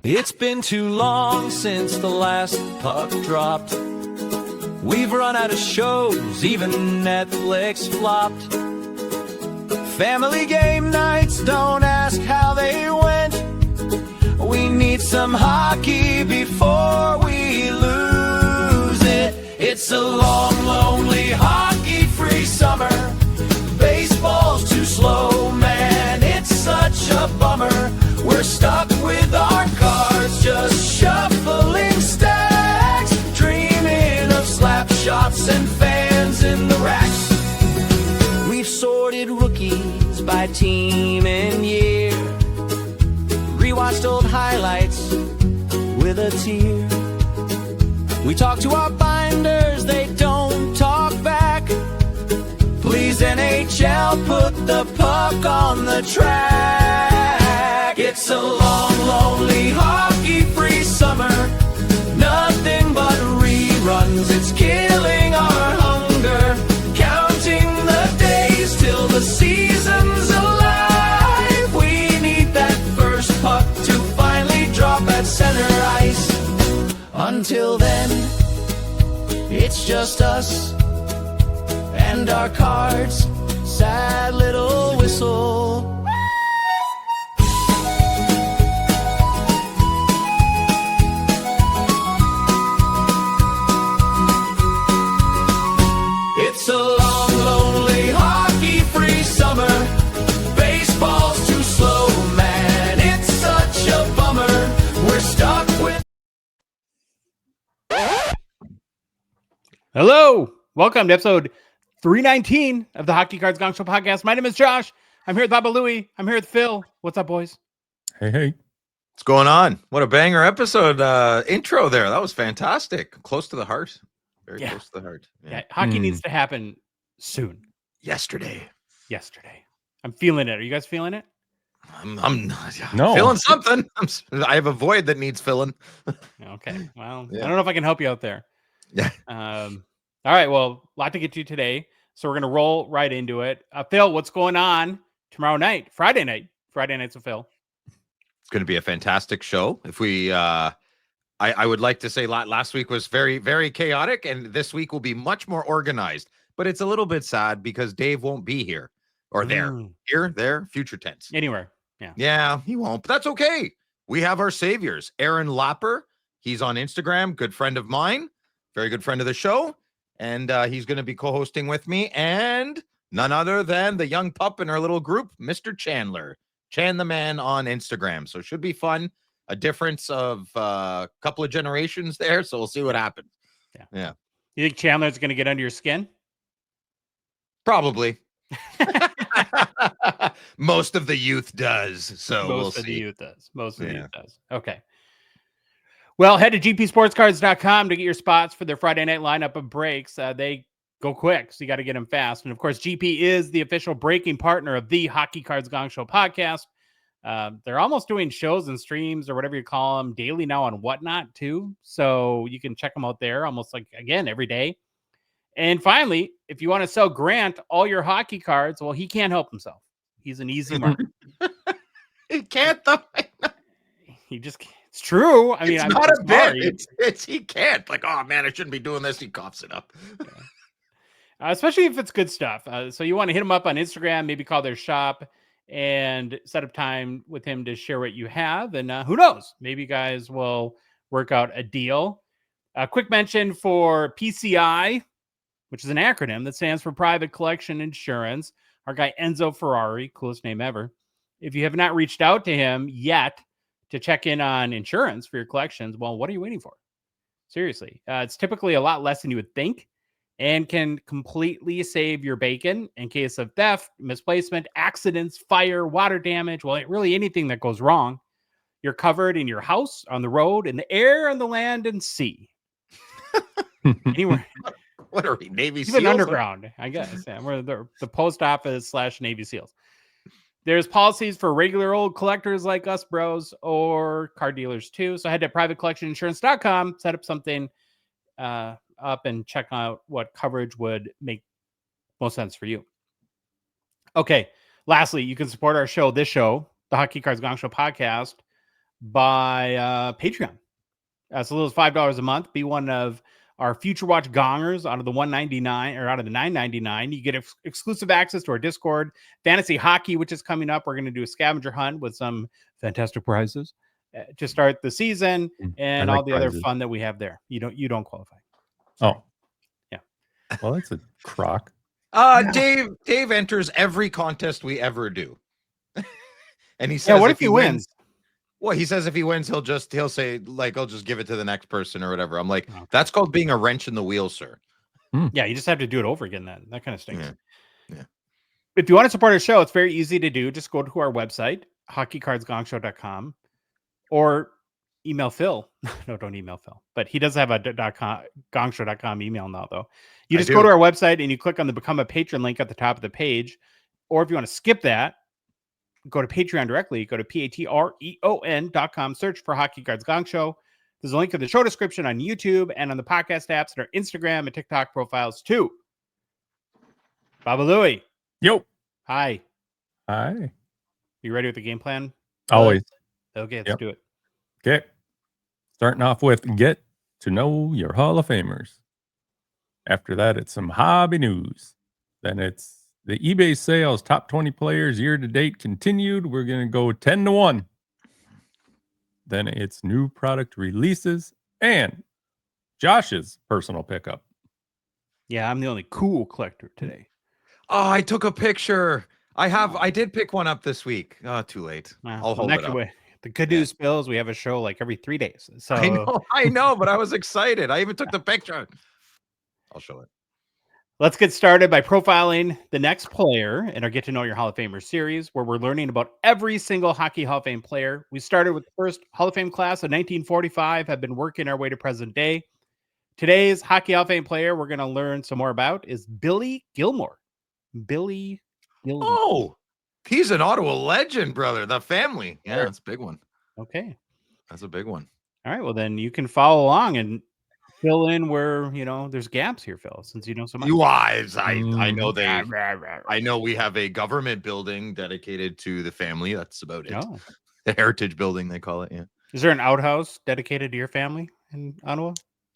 It's been too long since the last puck dropped. We've run out of shows, even Netflix flopped. Family game nights, don't ask how they went. We need some hockey before we lose it. It's a long, lonely, hockey-free summer. Baseball's too slow, man, it's such a bummer. We're stuck with our cards, just shuffling stacks, dreaming of slap shots and fans in the racks. We've sorted rookies by team and year, rewatched old highlights with a tear. We talk to our binders, they don't talk back. Please NHL, put the puck on the track. It's a long, lonely, hockey-free summer. Nothing but reruns, it's killing our hunger. Counting the days till the season's alive. We need that first puck to finally drop at center ice. Until then, it's just us and our cards, sad little whistle. It's a long, lonely, hockey-free summer. Baseball's too slow, man, it's such a bummer. We're stuck with... Hello, welcome to episode 319 of the Hockey Cards Gongshow podcast. My name is Josh. I'm here with Baba Louie. I'm here with Phil. What's up, boys? Hey. What's going on? What a banger episode intro there. That was fantastic. Close to the heart. Very close to the heart. Yeah, hockey needs to happen soon. Yesterday. I'm feeling it. Are you guys feeling it? I'm No. feeling something. I have a void that needs filling. Okay. Well, Yeah. I don't know if I can help you out there. Yeah. All right. Well, a lot to get to today. So we're going to roll right into it. Phil, what's going on tomorrow night? Friday nights with Phil. It's going to be a fantastic show. If we, I would like to say last week was very, very chaotic, and this week will be much more organized. But it's a little bit sad because Dave won't be here or there. Here, there, future tense. Anywhere. Yeah, he won't. But that's okay. We have our saviors. Aaron Lapper. He's on Instagram. Good friend of mine. Very good friend of the show. And he's going to be co-hosting with me. And none other than the young pup in our little group, Mr. Chandler. Chan the man on Instagram. So it should be fun. A difference of a couple of generations there. So we'll see what happens. Yeah. You think Chandler's going to get under your skin? Probably. Most of the youth does. So we'll see. Most of the youth does. Okay. Well, head to gpsportscards.com to get your spots for their Friday night lineup of breaks. They go quick, so you got to get them fast. And of course, GP is the official breaking partner of the Hockey Cards Gongshow podcast. They're almost doing shows and streams or whatever you call them daily now on Whatnot too. So you can check them out there almost like, again, every day. And finally, if you want to sell Grant all your hockey cards, well, he can't help himself. He's an easy market. He can't though. He just can't. It's true. I mean, it's I'm not a sorry. bit. It's he can't. Like, oh man, I shouldn't be doing this. He coughs it up. Especially if it's good stuff. So you want to hit him up on Instagram, maybe call their shop and set up time with him to share what you have. And who knows? Maybe you guys will work out a deal. A quick mention for PCI, which is an acronym that stands for Private Collection Insurance. Our guy Enzo Ferrari, coolest name ever. If you have not reached out to him yet to check in on insurance for your collections, well, what are you waiting for? Seriously. It's typically a lot less than you would think and can completely save your bacon in case of theft, misplacement, accidents, fire, water damage. Well, really anything that goes wrong. You're covered in your house, on the road, in the air, on the land, and sea. Anywhere. What are we, Navy SEAls? Even underground, I guess. Yeah, we're the post office / Navy SEAls. There's policies for regular old collectors like us bros or car dealers too. So head to privatecollectioninsurance.com, set up something up and check out what coverage would make most sense for you. Okay. Lastly, you can support our show, the Hockey Cards Gongshow podcast, by Patreon. As little as $5 a month. Be one of our Future Watch Gongers out of the $199 or out of the $9.99. You get exclusive access to our Discord, Fantasy Hockey, which is coming up. We're going to do a scavenger hunt with some fantastic prizes to start the season, and all the prizes. Other fun that we have there. You don't qualify. Sorry. Oh, yeah. Well, that's a crock. Dave enters every contest we ever do, and he says, "What if he wins?" Well, he says if he wins, he'll say like, I'll just give it to the next person or whatever. I'm like, that's called being a wrench in the wheel, sir. Yeah, you just have to do it over again. That kind of stinks. Yeah. If you want to support our show, it's very easy to do. Just go to our website, hockeycardsgongshow.com, or email Phil. No, don't email Phil. But he does have a gongshow.com email now, though. You just go to our website and you click on the Become a Patron link at the top of the page. Or if you want to skip that, go to Patreon directly. Go to patreon.com. Search for Hockey Cards Gongshow. There's a link in the show description on YouTube and on the podcast apps and our Instagram and TikTok profiles too. Baba Louie. Yo. Hi. Hi. You ready with the game plan? Always. Okay, let's do it. Okay. Starting off with get to know your Hall of Famers. After that, it's some hobby news. Then it's the eBay sales, top 20 players year to date continued. We're going to go 10-1. Then it's new product releases and Josh's personal pickup. Yeah, I'm the only cool collector today. Oh, I took a picture. I did pick one up this week. Oh, too late. I'll hold it up. The good news, Bill, is we have a show like every 3 days. So I know, but I was excited. I even took the picture. I'll show it. Let's get started by profiling the next player in our Get to Know Your Hall of Famers series, where we're learning about every single Hockey Hall of Fame player. We started with the first Hall of Fame class of 1945, have been working our way to present day. Today's Hockey Hall of Fame player we're going to learn some more about is Billy Gilmour. Billy Gilmour. Oh, he's an Ottawa legend, brother. The family. Yeah, that's a big one. Okay. That's a big one. All right. Well, then you can follow along and fill in where, there's gaps here, Phil, since you know so much. I know we have a government building dedicated to the family. That's about it. Oh. The Heritage Building, they call it. Yeah. Is there an outhouse dedicated to your family in Ottawa?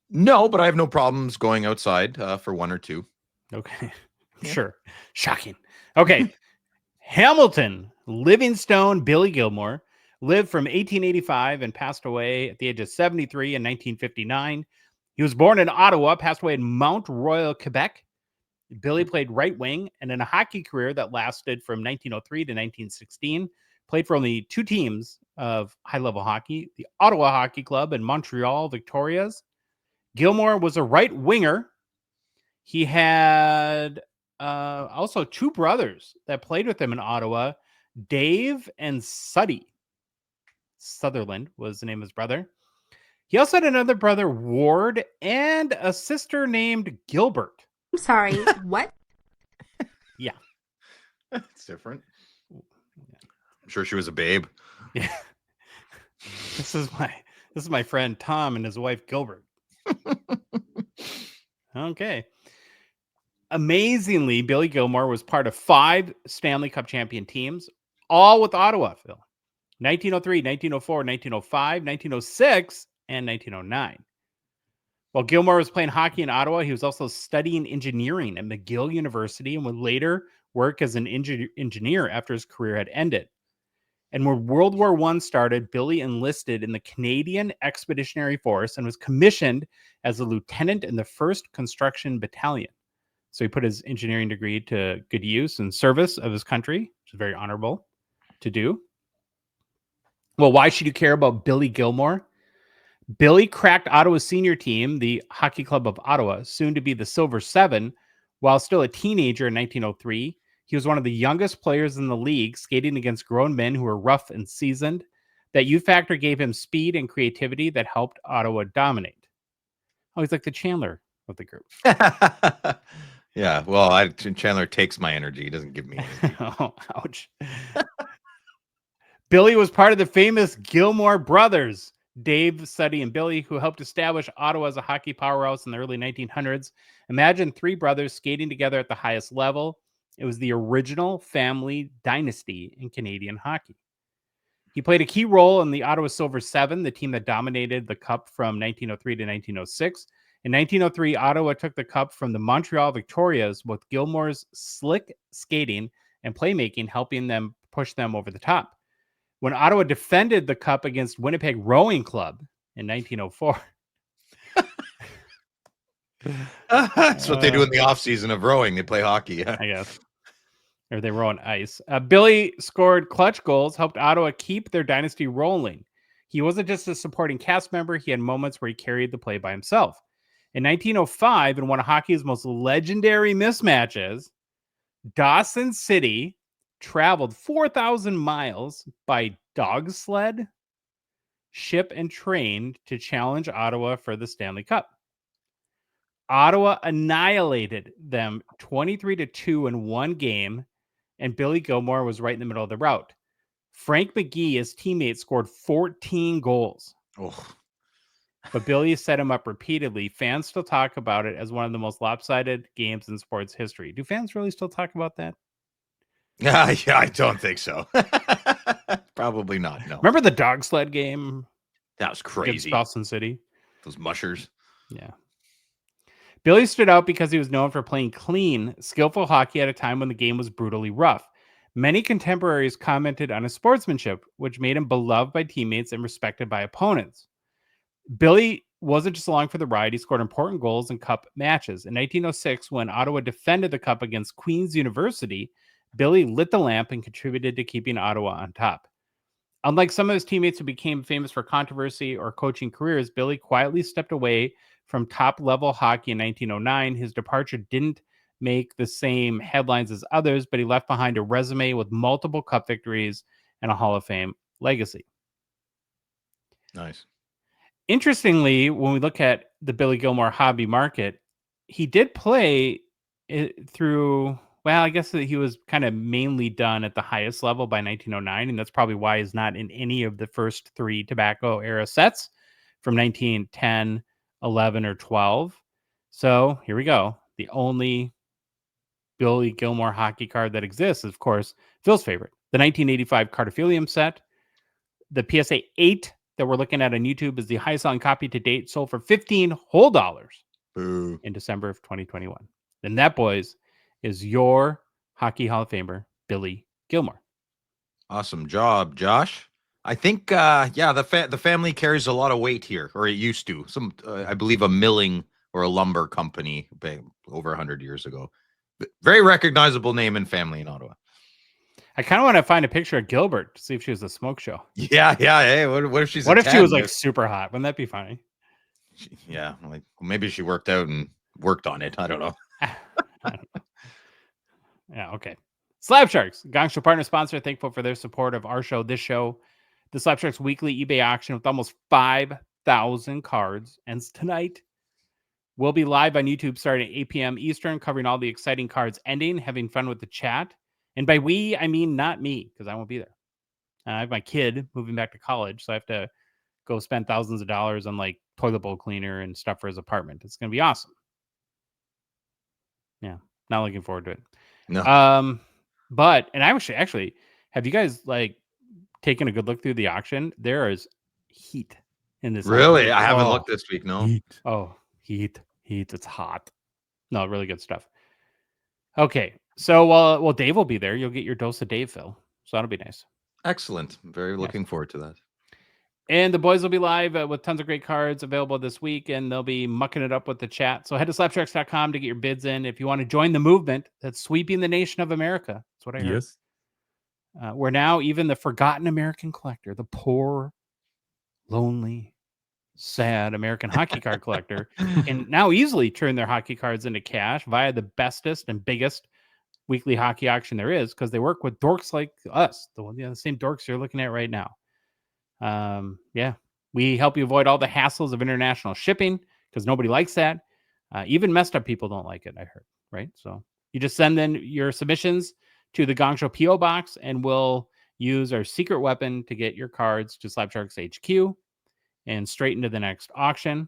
No, but I have no problems going outside for one or two. Okay. Yeah. Sure. Shocking. Okay. Hamilton, Livingstone, Billy Gilmour lived from 1885 and passed away at the age of 73 in 1959. He was born in Ottawa, passed away in Mount Royal, Quebec. Billy played right wing and in a hockey career that lasted from 1903 to 1916. Played for only 2 teams of high-level hockey, the Ottawa Hockey Club and Montreal Victorias. Gilmour was a right winger. He had also 2 brothers that played with him in Ottawa, Dave and Sutherland was the name of his brother. He also had another brother, Ward, and a sister named Gilbert. I'm sorry, what? Yeah. It's different. I'm sure she was a babe. Yeah. This is my friend Tom and his wife Gilbert. Okay. Amazingly, Billy Gilmour was part of 5 Stanley Cup champion teams, all with Ottawa, Phil. 1903, 1904, 1905, 1906, and 1909. While Gilmour was playing hockey in Ottawa, he was also studying engineering at McGill University and would later work as an engineer after his career had ended. And when World War I started, Billy enlisted in the Canadian Expeditionary Force and was commissioned as a lieutenant in the 1st Construction Battalion. So he put his engineering degree to good use in service of his country, which is very honorable to do. Well, why should you care about Billy Gilmour? Billy cracked Ottawa's senior team, the Hockey Club of Ottawa, soon to be the Silver Seven, while still a teenager in 1903. He was one of the youngest players in the league, skating against grown men who were rough and seasoned. That youth factor gave him speed and creativity that helped Ottawa dominate. Oh, he's like the Chandler of the group. Yeah, well, Chandler takes my energy. He doesn't give me energy. Oh, ouch. Billy was part of the famous Gilmour brothers, Dave, Suddy, and Billy, who helped establish Ottawa as a hockey powerhouse in the early 1900s. Imagine 3 brothers skating together at the highest level. It was the original family dynasty in Canadian hockey. He played a key role in the Ottawa Silver Seven, the team that dominated the Cup from 1903 to 1906. In 1903, Ottawa took the Cup from the Montreal Victorias with Gilmour's slick skating and playmaking helping them push them over the top. When Ottawa defended the Cup against Winnipeg Rowing Club in 1904. That's what they do in the off season of rowing. They play hockey. Yeah. I guess. Or they row on ice. Billy scored clutch goals, helped Ottawa keep their dynasty rolling. He wasn't just a supporting cast member. He had moments where he carried the play by himself. In 1905, in one of hockey's most legendary mismatches, Dawson City traveled 4,000 miles by dog sled, ship, and train to challenge Ottawa for the Stanley Cup. Ottawa annihilated them 23-2 in one game, and Billy Gilmour was right in the middle of the route. Frank McGee, his teammate, scored 14 goals. Oh. But Billy set him up repeatedly. Fans still talk about it as one of the most lopsided games in sports history. Do fans really still talk about that? Yeah, I don't think so. Probably not. No. Remember the dog sled game? That was crazy. Dawson City. Those mushers. Yeah. Billy stood out because he was known for playing clean, skillful hockey at a time when the game was brutally rough. Many contemporaries commented on his sportsmanship, which made him beloved by teammates and respected by opponents. Billy wasn't just along for the ride. He scored important goals in Cup matches. In 1906, when Ottawa defended the Cup against Queen's University, Billy lit the lamp and contributed to keeping Ottawa on top. Unlike some of his teammates who became famous for controversy or coaching careers, Billy quietly stepped away from top-level hockey in 1909. His departure didn't make the same headlines as others, but he left behind a resume with multiple Cup victories and a Hall of Fame legacy. Nice. Interestingly, when we look at the Billy Gilmour hobby market, he did play it through, well, I guess that he was kind of mainly done at the highest level by 1909, and that's probably why he's not in any of the first three tobacco era sets from 1910, 11, or 12. So here we go. The only Billy Gilmour hockey card that exists is, of course, Phil's favorite, the 1985 Cardophilium set. The PSA 8 that we're looking at on YouTube is the highest selling copy to date, sold for $15 whole in December of 2021. And that, boys, is your Hockey Hall of Famer, Billy Gilmour. Awesome job, Josh. I think, the family carries a lot of weight here, or it used to. I believe a milling or a lumber company over 100 years ago. Very recognizable name and family in Ottawa. I kind of want to find a picture of Gilbert to see if she was a smoke show. Yeah. Hey, what if she's? What if she was like super hot? Wouldn't that be funny? Yeah, like maybe she worked out and worked on it. I don't know. Yeah, okay. Slab Sharks, Gongshow partner sponsor, thankful for their support of our show, this show. The Slab Sharks weekly eBay auction with almost 5,000 cards ends tonight. We'll be live on YouTube starting at 8 p.m. Eastern, covering all the exciting cards ending, having fun with the chat. And by we, I mean not me, because I won't be there. I have my kid moving back to college, so I have to go spend thousands of dollars on like toilet bowl cleaner and stuff for his apartment. It's going to be awesome. Yeah, not looking forward to it. No. But I actually, have you guys like taken a good look through the auction? There is heat in this. Really? Auction. I haven't looked this week. No. Heat. Oh, heat. It's hot. No, really good stuff. Okay. So, Dave will be there. You'll get your dose of Dave, Phil. So that'll be nice. Excellent. Very looking forward to that. And the boys will be live with tons of great cards available this week, and they'll be mucking it up with the chat. So head to slabsharks.com to get your bids in. If you want to join the movement that's sweeping the nation of America, that's what I heard. Yes. We're now even the forgotten American collector, the poor, lonely, sad American hockey card collector, can now easily turn their hockey cards into cash via the bestest and biggest weekly hockey auction there is, because they work with dorks like us, the same dorks you're looking at right now. We help you avoid all the hassles of international shipping, because nobody likes that. Even messed up people don't like it, I heard, right? So you just send in your submissions to the Gongshow PO box, and we'll use our secret weapon to get your cards to Slab Sharks HQ and straight into the next auction,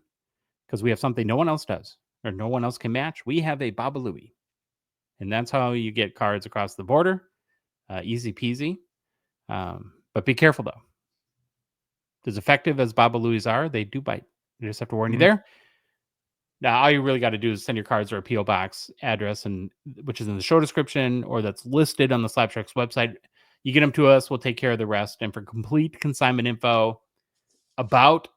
because we have something no one else does, or no one else can match. We have a Baba Louie, and that's how you get cards across the border. Easy peasy. But be careful, though. As effective as Baba Louis are, they do bite. You just have to warn you Mhm. there. Now, all you really got to do is send your cards or a PO box address, and which is in the show description or that's listed on the Slab Sharks website. You get them to us, we'll take care of the rest. And for complete consignment info about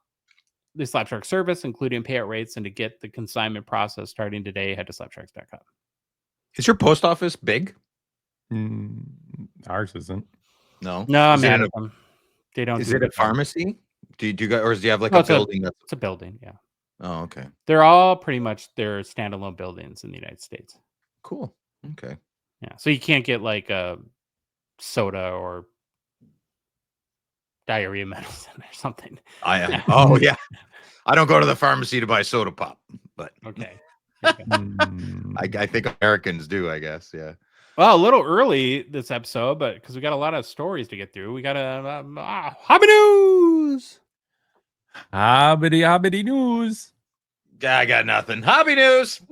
the Slab Shark service, including payout rates, and to get the consignment process starting today, head to slabsharks.com. Is your post office big? Ours isn't. No. No, I'm Is it mad in at them. They don't. Is do it a good job. pharmacy? Do you guys, or do you have like No, a building that's? it's a building. Yeah, Oh, okay. they're all pretty much they're standalone buildings in the United States. Cool. Okay. Yeah, so you can't get like a soda or diarrhea medicine or something. Oh yeah. I don't go to the pharmacy to buy soda pop, but Okay. I think Americans do, I guess. Yeah. Well, a little early this episode, but because we got a lot of stories to get through, we got a hobby news. Hobbity news. I got nothing. Hobby news.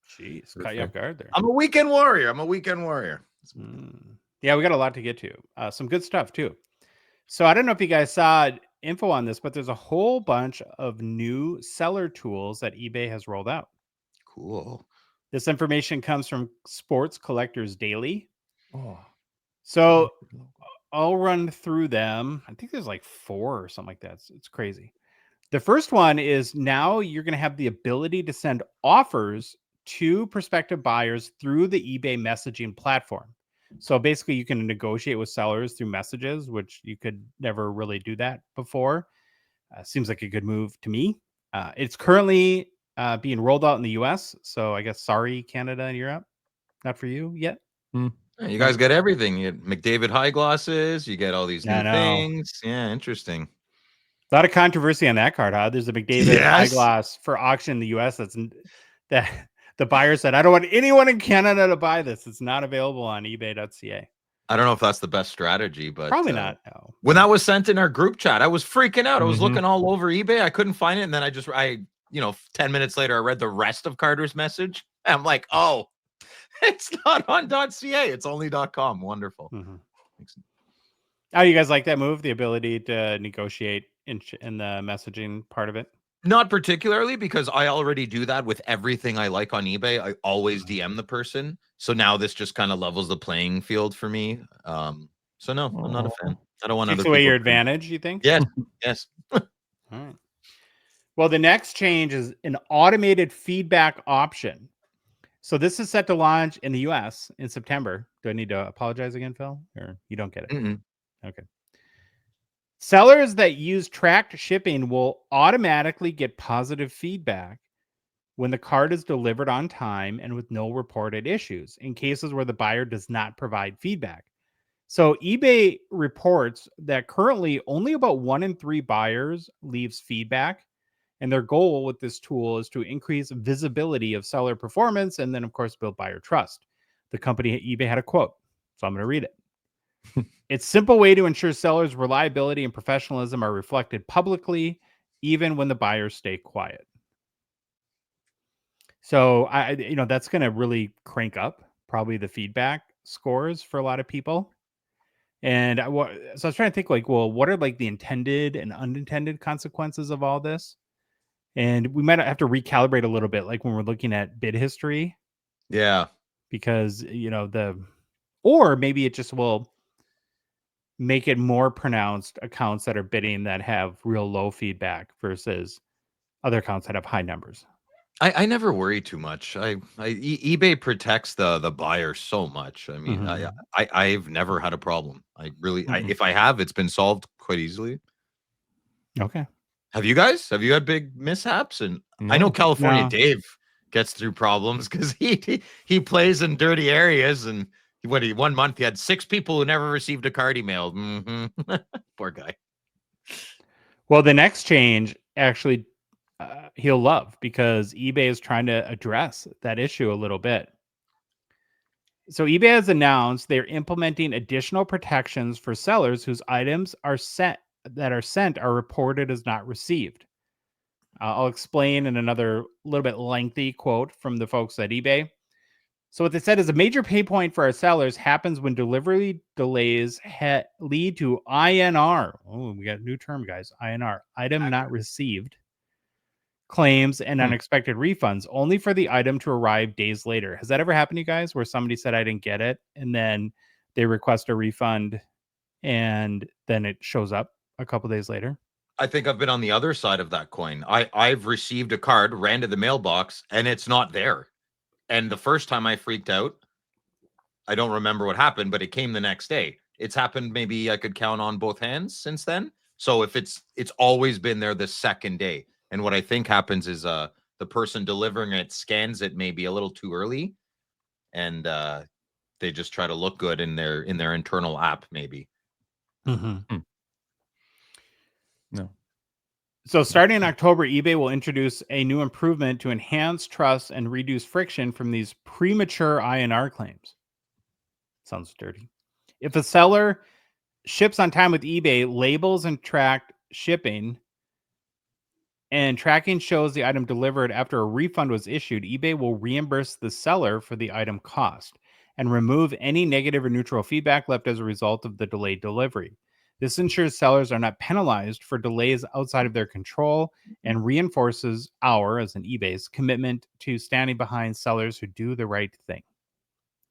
Jeez, caught you off guard there. I'm a weekend warrior. Yeah, we got a lot to get to. Some good stuff too. So I don't know if you guys saw info on this, but there's a whole bunch of new seller tools that eBay has rolled out. Cool. This information comes from Sports Collectors Daily. Oh, So I'll run through them. I think there's like 4 or something like that. It's crazy. The first one is now you're going to have the ability to send offers to prospective buyers through the eBay messaging platform. So basically you can negotiate with sellers through messages, which you could never really do that before. Seems like a good move to me. It's currently being rolled out in the US. So I guess sorry, Canada and Europe. Not for you yet. You guys get everything. You get McDavid high glosses. You get all these new things. Yeah, interesting. A lot of controversy on that card, huh? There's a McDavid high gloss for auction in the US that the buyer said, I don't want anyone in Canada to buy this. It's not available on ebay.ca. I don't know if that's the best strategy, but probably not. No. When that was sent in our group chat, I was freaking out. I was looking all over eBay. I couldn't find it. And then I 10 minutes later, I read the rest of Carter's message. And I'm like, oh, it's not on .ca. It's only .com. Wonderful. Mm-hmm. How do you guys like that move? The ability to negotiate in the messaging part of it? Not particularly, because I already do that with everything I like on eBay. I always DM the person. So now this just kind of levels the playing field for me. So no, I'm not a fan. I don't want Takes other away people your advantage, you think? Yes. Yes. All right. Well, the next change is an automated feedback option. So this is set to launch in the US in September. Do I need to apologize again, Phil? Or you don't get it? Okay. Sellers that use tracked shipping will automatically get positive feedback when the card is delivered on time and with no reported issues in cases where the buyer does not provide feedback. So eBay reports that currently only about 1 in 3 buyers leaves feedback. And their goal with this tool is to increase visibility of seller performance and then, of course, build buyer trust. The company at eBay had a quote, so I'm going to read it. It's a simple way to ensure sellers' reliability and professionalism are reflected publicly, even when the buyers stay quiet. So that's going to really crank up probably the feedback scores for a lot of people. And so I was trying to think what are like the intended and unintended consequences of all this? And we might have to recalibrate a little bit, like when we're looking at bid history. Yeah. Because, or maybe it just will make it more pronounced accounts that are bidding that have real low feedback versus other accounts that have high numbers. I never worry too much. eBay protects the buyer so much. I mean, I've never had a problem. If I have, it's been solved quite easily. Okay. Have you guys? Have you had big mishaps? And I know California Dave gets through problems because he plays in dirty areas. And 1 month he had 6 people who never received a card emailed. Poor guy. Well, the next change actually he'll love because eBay is trying to address that issue a little bit. So eBay has announced they're implementing additional protections for sellers whose items are sent are reported as not received. I'll explain in another little bit lengthy quote from the folks at eBay. So what they said is a major pay point for our sellers happens when delivery delays lead to INR. Oh, we got a new term, guys. INR, item not received, claims and unexpected refunds, only for the item to arrive days later. Has that ever happened to you guys where somebody said I didn't get it and then they request a refund and then it shows up a couple days later? I think I've been on the other side of that coin. I've received a card, ran to the mailbox, and it's not there. And the first time I freaked out, I don't remember what happened, but it came the next day. It's happened maybe I could count on both hands since then. So if it's always been there the second day. And what I think happens is the person delivering it scans it maybe a little too early, and they just try to look good in their internal app maybe. Mm-hmm. No. So starting in October, eBay will introduce a new improvement to enhance trust and reduce friction from these premature INR claims. Sounds dirty. If a seller ships on time with eBay, labels and tracked shipping, and tracking shows the item delivered after a refund was issued, eBay will reimburse the seller for the item cost and remove any negative or neutral feedback left as a result of the delayed delivery. This ensures sellers are not penalized for delays outside of their control and reinforces our, as in eBay's, commitment to standing behind sellers who do the right thing.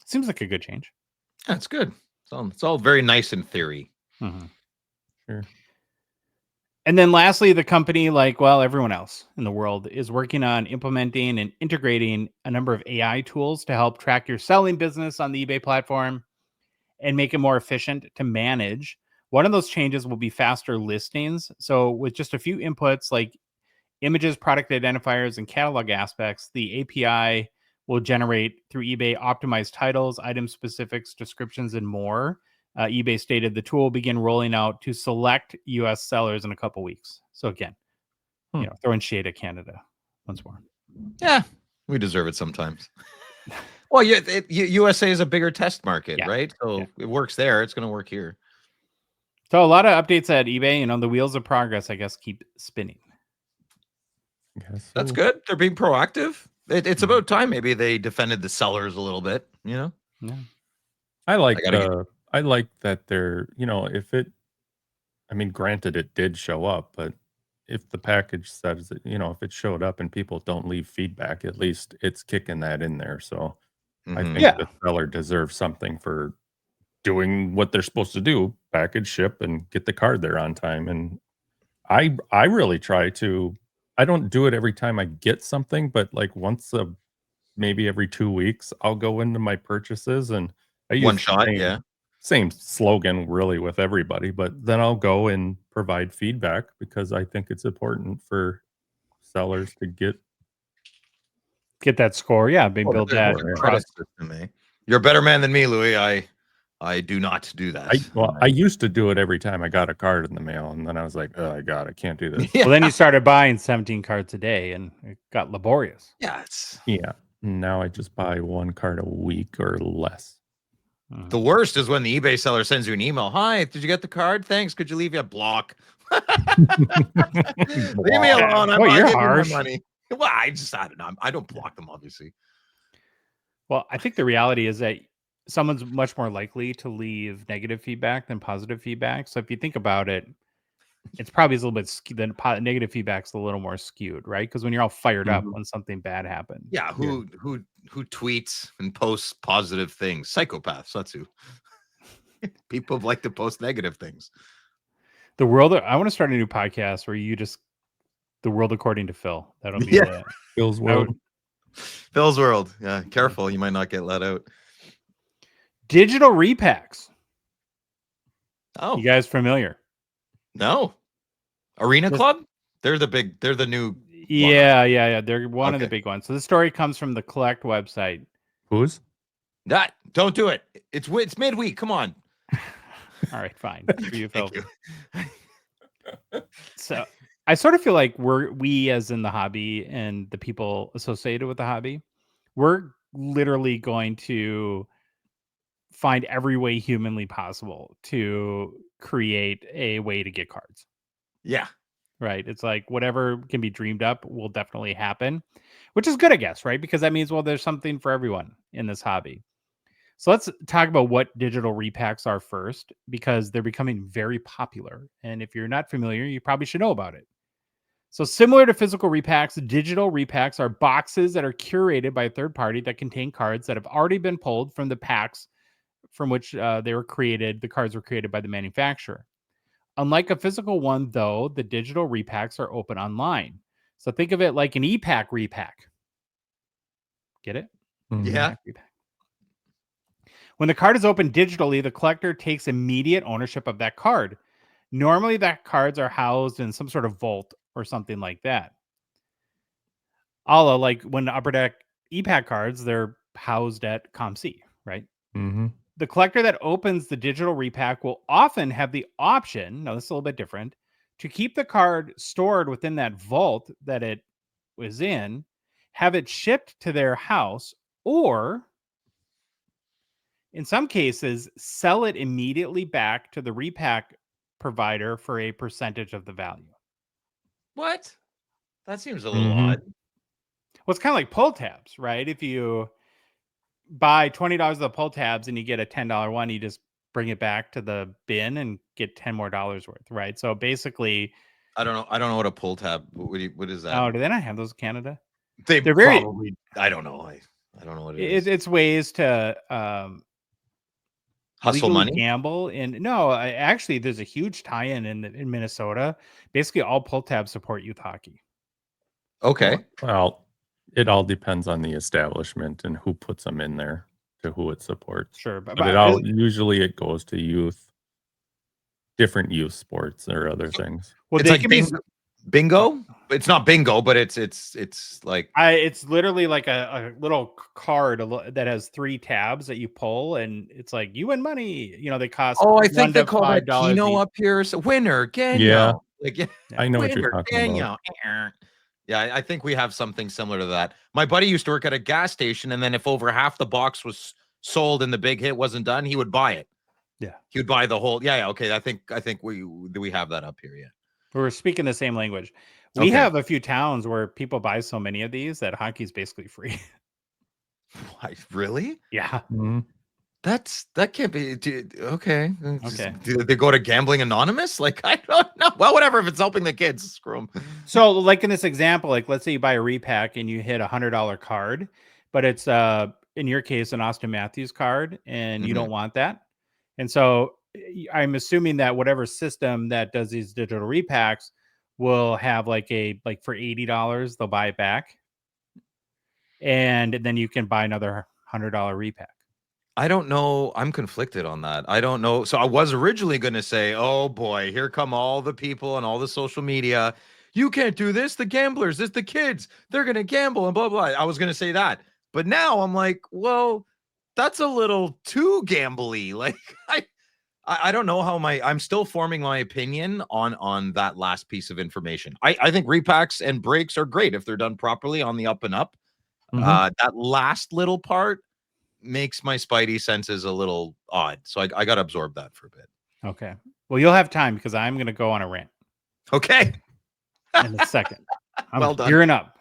Seems like a good change. That's good. It's all very nice in theory. Mm-hmm. Sure. And then lastly, the company, like, well, everyone else in the world, is working on implementing and integrating a number of AI tools to help track your selling business on the eBay platform and make it more efficient to manage. One of those changes will be faster listings. So with just a few inputs like images, product identifiers, and catalog aspects, the API will generate through eBay optimized titles, item specifics, descriptions, and more. eBay stated the tool will begin rolling out to select U.S. sellers in a couple weeks. So again, throwing shade at Canada once more. Yeah, we deserve it sometimes. Well, USA is a bigger test market, right? So it works there. It's going to work here. So a lot of updates at eBay. The wheels of progress, I guess, keep spinning. Yes. That's good. They're being proactive. It's about time maybe they defended the sellers a little bit, Yeah. I like that they're, if it, I mean, granted it did show up, but if the package says that, if it showed up and people don't leave feedback, at least it's kicking that in there. So I think the seller deserves something for doing what they're supposed to do, package, ship, and get the card there on time. And I really try to, I don't do it every time I get something, but like maybe every 2 weeks, I'll go into my purchases and I use one shot. Same slogan really with everybody, but then I'll go and provide feedback because I think it's important for sellers to get that score. Yeah. Build that trust. You're a better man than me, Louis. I do not do that. I used to do it every time I got a card in the mail, and then I was like, oh, God, I can't do this. Well, then you started buying 17 cards a day, and it got laborious. Yeah. Now I just buy one card a week or less. The worst is when the eBay seller sends you an email. Hi, did you get the card? Thanks. Could you leave you a block? Leave me alone. I'm you're giving harsh. my money. Well, I don't know. I don't block them, obviously. Well, I think the reality is that someone's much more likely to leave negative feedback than positive feedback. So if you think about it, it's probably a little bit the negative feedback's a little more skewed, right? Because when you're all fired up when something bad happened. Yeah, who tweets and posts positive things? Psychopaths. That's who. People like to post negative things. The world. I want to start a new podcast where you just the world according to Phil. That'll be Phil's world. Phil's world. Yeah, careful. You might not get let out. Digital repacks. Oh, you guys familiar? No. Arena Club? They're the new. Yeah. They're one of the big ones. So the story comes from the Collect website. Whose? That don't do it. It's midweek. Come on. All right, fine. For you, Phil. So I sort of feel like we as in the hobby and the people associated with the hobby, we're literally going to find every way humanly possible to create a way to get cards. Yeah. Right. It's like whatever can be dreamed up will definitely happen. which is good, I guess, right? Because that means, well, there's something for everyone in this hobby. So let's talk about what digital repacks are first, because they're becoming very popular. And if you're not familiar, you probably should know about it. So similar to physical repacks, digital repacks are boxes that are curated by a third party that contain cards that have already been pulled from the packs from which they were created. The cards were created by the manufacturer. Unlike a physical one, though, the digital repacks are open online. So think of it like an e-pack repack. Get it? Yeah. E-pack repack. When the card is opened digitally, the collector takes immediate ownership of that card. Normally, that cards are housed in some sort of vault or something like that. Although, like when Upper Deck e-pack cards, they're housed at ComC, right? Mm-hmm. The collector that opens the digital repack will often have the option, now this is a little bit different, to keep the card stored within that vault that it was in, have it shipped to their house, or in some cases, sell it immediately back to the repack provider for a percentage of the value. What? That seems a little Mhm. odd. Well, it's kind of like pull tabs, right? If you buy $20 of the pull tabs and you get a $10 one, you just bring it back to the bin and get $10 more worth, right? So basically, I don't know. I don't know what a pull tab. What is that? oh, do they not have those in Canada? They They're very. probably. I don't know. I don't know what it is. It's ways to Hustle legally money. gamble. And no, actually, there's a huge tie-in in Minnesota. Basically, all pull tabs support youth hockey. Okay. Well, it all depends on the establishment and who puts them in there to who it supports. Sure, But it all usually it goes to youth, different youth sports or other things. well, It's they like can be. bingo. It's not bingo, but it's like It's literally like a little card that has 3 tabs that you pull, and it's like you win money. You know, they cost I $1 think they to call that $5 Keno each. up here. So winner, Ganyo. Yeah. Like Yeah. I know what you're winner, talking about. Ganyo. Yeah, I think we have something similar to that. My buddy used to work at a gas station, and then if over half the box was sold and the big hit wasn't done, he would buy it. Yeah. He would buy the whole. Yeah. Okay. I think we have that up here. Yeah. We're speaking the same language. We Okay. have a few towns where people buy so many of these that hockey's basically free. Why, really? Yeah. Mhm. That can't be. Okay. Okay. Do they go to Gambling Anonymous? Like, I don't know. Well, whatever. If it's helping the kids, screw them. So, like in this example, like let's say you buy a repack and you hit $100 card, but it's in your case an Austin Matthews card, and you Mhm. don't want that. And so I'm assuming that whatever system that does these digital repacks will have like for $80 they'll buy it back, and then you can buy another $100 repack. I don't know. I'm conflicted on that. I don't know. So I was originally going to say, oh boy, here come all the people and all the social media. You can't do this. The gamblers, this the kids. They're going to gamble and blah, blah. I was going to say that. But now I'm like, well, that's a little too gambly. Like, I don't know how I'm still forming my opinion on that last piece of information. I think repacks and breaks are great if they're done properly on the up and up. Mhm. That last little part makes my spidey senses a little odd. So I got to absorb that for a bit. Okay. Well, you'll have time because I'm going to go on a rant Okay. in a second. I'm Well done. gearing up.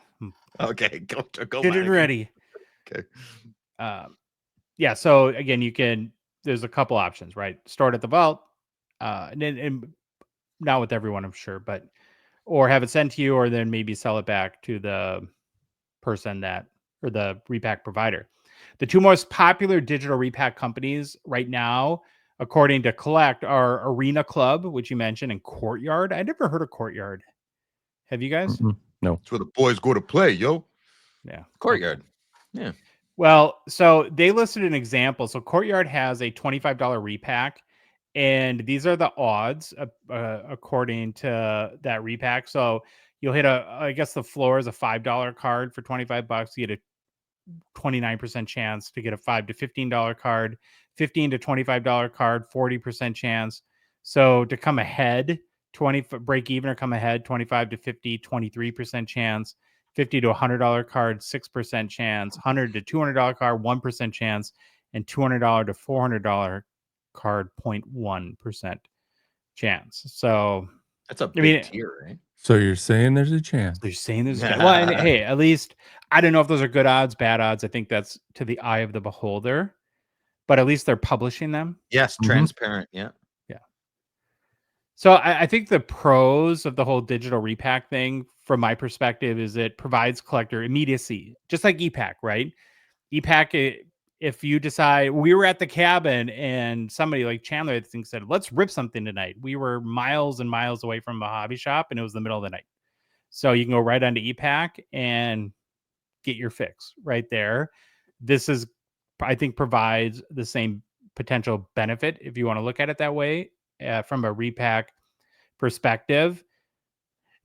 Okay. Go Get it Mike. ready. Okay. Yeah. So again, there's a couple options, right? Store it at the vault, and not with everyone, I'm sure, but or have it sent to you, or then maybe sell it back to the person or the repack provider. The 2 most popular digital repack companies right now, according to Collect, are Arena Club, which you mentioned, and Courtyard. I never heard of Courtyard. Have you guys? Mm-mm. No. That's where the boys go to play, yo. Yeah. Courtyard. Okay. Yeah. Well, so they listed an example. So Courtyard has a $25 repack, and these are the odds according to that repack. So you'll hit I guess the floor is a $5 card for $25. You get a 29% chance to get a $5 to $15 card, $15 to $25 card, 40% chance. So to come ahead, break even or come ahead, 25 to 50, 23% chance, $50 to $100 card, 6% chance, $100 to $200 card, 1% chance, and $200 to $400 card, 0.1% chance. So That's a I big mean, tier, right? So you're saying there's a chance. they're saying there's well, and hey, at least I don't know if those are good odds, bad odds. I think that's to the eye of the beholder, but at least they're publishing them. Yes, Mhm. transparent. Yeah. So I think the pros of the whole digital repack thing, from my perspective, is it provides collector immediacy, just like ePack, right? ePack, if you decide, we were at the cabin and somebody like Chandler, I think, said, let's rip something tonight. We were miles and miles away from a hobby shop and it was the middle of the night. So you can go right onto ePack and get your fix right there. This is, I think, provides the same potential benefit if you want to look at it that way, from a repack perspective.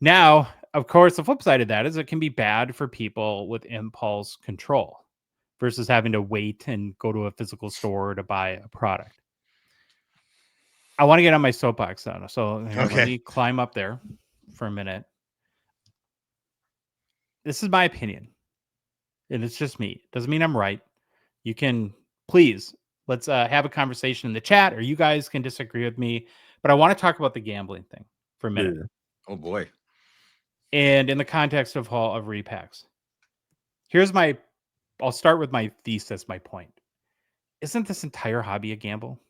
Now, of course, the flip side of that is it can be bad for people with impulse control versus having to wait and go to a physical store to buy a product. I want to get on my soapbox now. So let me climb up there for a minute. This is my opinion, and it's just me. It doesn't mean I'm right. You can, please, let's have a conversation in the chat, or you guys can disagree with me. But I want to talk about the gambling thing for a minute. Yeah. Oh boy. And in the context of repacks. I'll start with my thesis, my point. Isn't this entire hobby a gamble?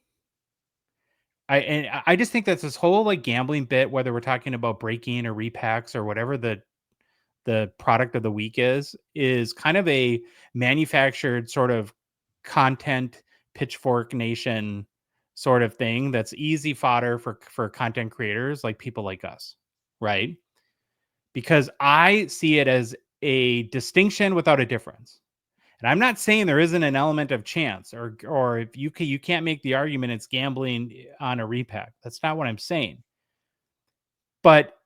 I just think that this whole like gambling bit, whether we're talking about break-in or repacks or whatever the product of the week is kind of a manufactured sort of content pitchfork nation sort of thing that's easy fodder for content creators like people like us, right? Because I see it as a distinction without a difference. And I'm not saying there isn't an element of chance or if you can't make the argument it's gambling on a repack. That's not what I'm saying. But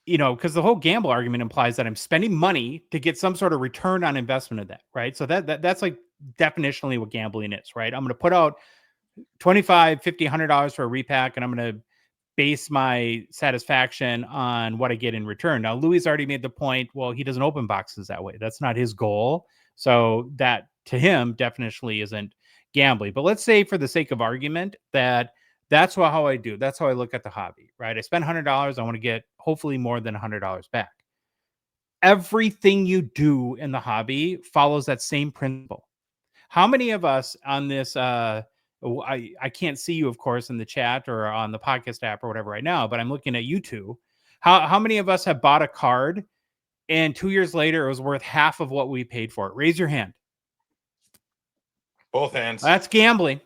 because the whole gamble argument implies that I'm spending money to get some sort of return on investment of that, right? So that's like definitionally what gambling is, right? I'm going to put out $25, $50, $100 for a repack, and I'm going to base my satisfaction on what I get in return. Now, Louis already made the point, well, he doesn't open boxes that way. That's not his goal. So that to him definitionally isn't gambling. But let's say for the sake of argument that that's how I do. That's how I look at the hobby, right? I spend $100. I want to get hopefully more than $100 back. Everything you do in the hobby follows that same principle. How many of us on this, I can't see you, of course, in the chat or on the podcast app or whatever right now, but I'm looking at you two. How many of us have bought a card and 2 years later it was worth half of what we paid for it? Raise your hand. Both hands. That's gambling.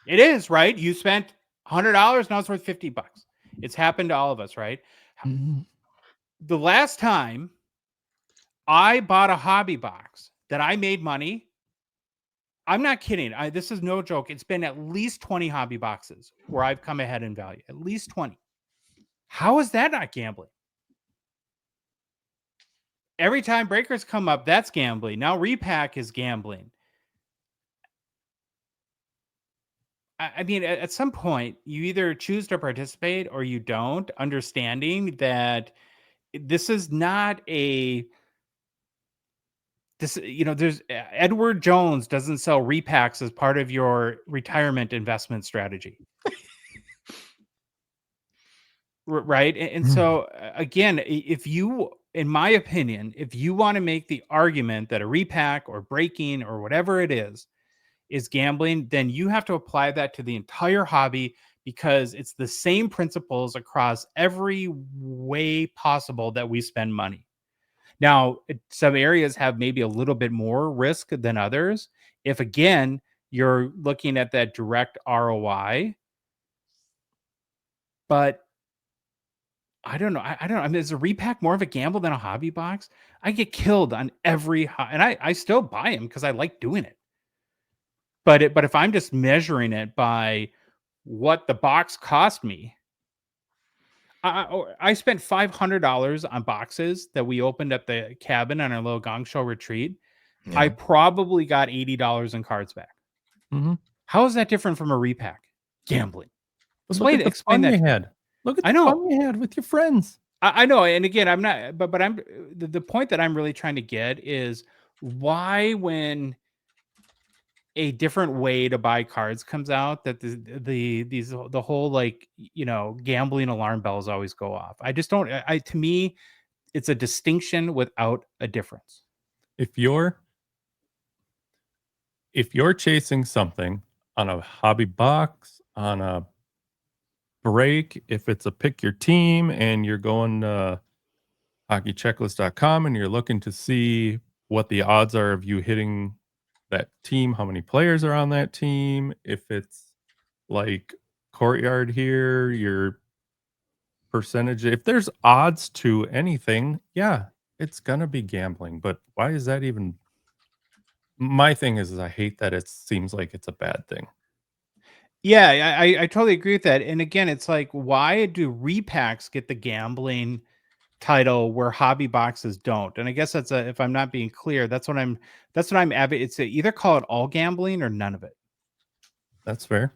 It is, right? You spent $100, now it's worth $50. It's happened to all of us, right? Mm-hmm. The last time I bought a hobby box that I made money, I'm not kidding. This is no joke. It's been at least 20 hobby boxes where I've come ahead in value. At least 20. How is that not gambling? Every time breakers come up, that's gambling. Now repack is gambling. I mean, at some point, you either choose to participate or you don't, understanding that this is not there's Edward Jones doesn't sell repacks as part of your retirement investment strategy. Right. And so again, in my opinion, if you want to make the argument that a repack or breaking or whatever it is gambling, then you have to apply that to the entire hobby because it's the same principles across every way possible that we spend money. Now, some areas have maybe a little bit more risk than others. If, again, you're looking at that direct ROI, but I don't know. I don't know. I mean, is a repack more of a gamble than a hobby box? I get killed on every, and I still buy them because I like doing it. But if I'm just measuring it by what the box cost me, I spent $500 on boxes that we opened at the cabin on our little Gongshow retreat. Yeah. I probably got $80 in cards back. Mm-hmm. How is that different from a repack? Gambling. Explain that. Look at the fun you had with your friends. I know. And again, I'm not, but I'm the point that I'm really trying to get is why when a different way to buy cards comes out, that the whole like, gambling alarm bells always go off. I just don't. To me, it's a distinction without a difference. If you're chasing something on a hobby box, on a break, if it's a pick your team and you're going to hockeychecklist.com and you're looking to see what the odds are of you hitting that team, how many players are on that team, if it's like Courtyard here, your percentage, if there's odds to anything, yeah, it's gonna be gambling. But why is that even? My thing is I hate that it seems like it's a bad thing. Yeah, I totally agree with that. And again, it's like, why do repacks get the gambling title where hobby boxes don't? And I guess that's if I'm not being clear, that's what I'm it's either call it all gambling or none of it, That's fair.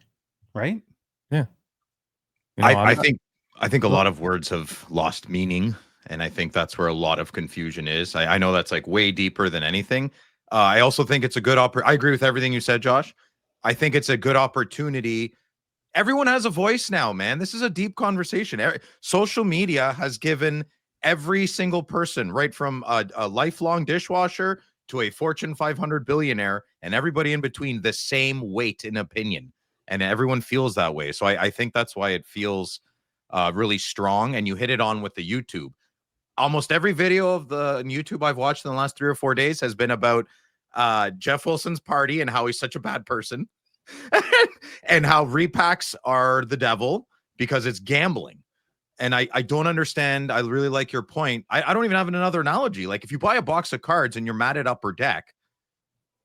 right? Yeah. You know, I think a lot of words have lost meaning, and I think that's where a lot of confusion is. I know that's like way deeper than anything. I also think it's a good I agree with everything you said, Josh. I think it's a good opportunity. Everyone has a voice now, man. This is a deep conversation. Social media has given every single person, right from a lifelong dishwasher to a Fortune 500 billionaire, and everybody in between, the same weight in opinion. And everyone feels that way. So I think that's why it feels really strong. And you hit it on with the YouTube. Almost every video of the YouTube I've watched in the last 3 or 4 days has been about Jeff Wilson's party and how he's such a bad person and how repacks are the devil because it's gambling. And I don't understand. I really like your point. I don't even have another analogy. Like if you buy a box of cards and you're mad at Upper Deck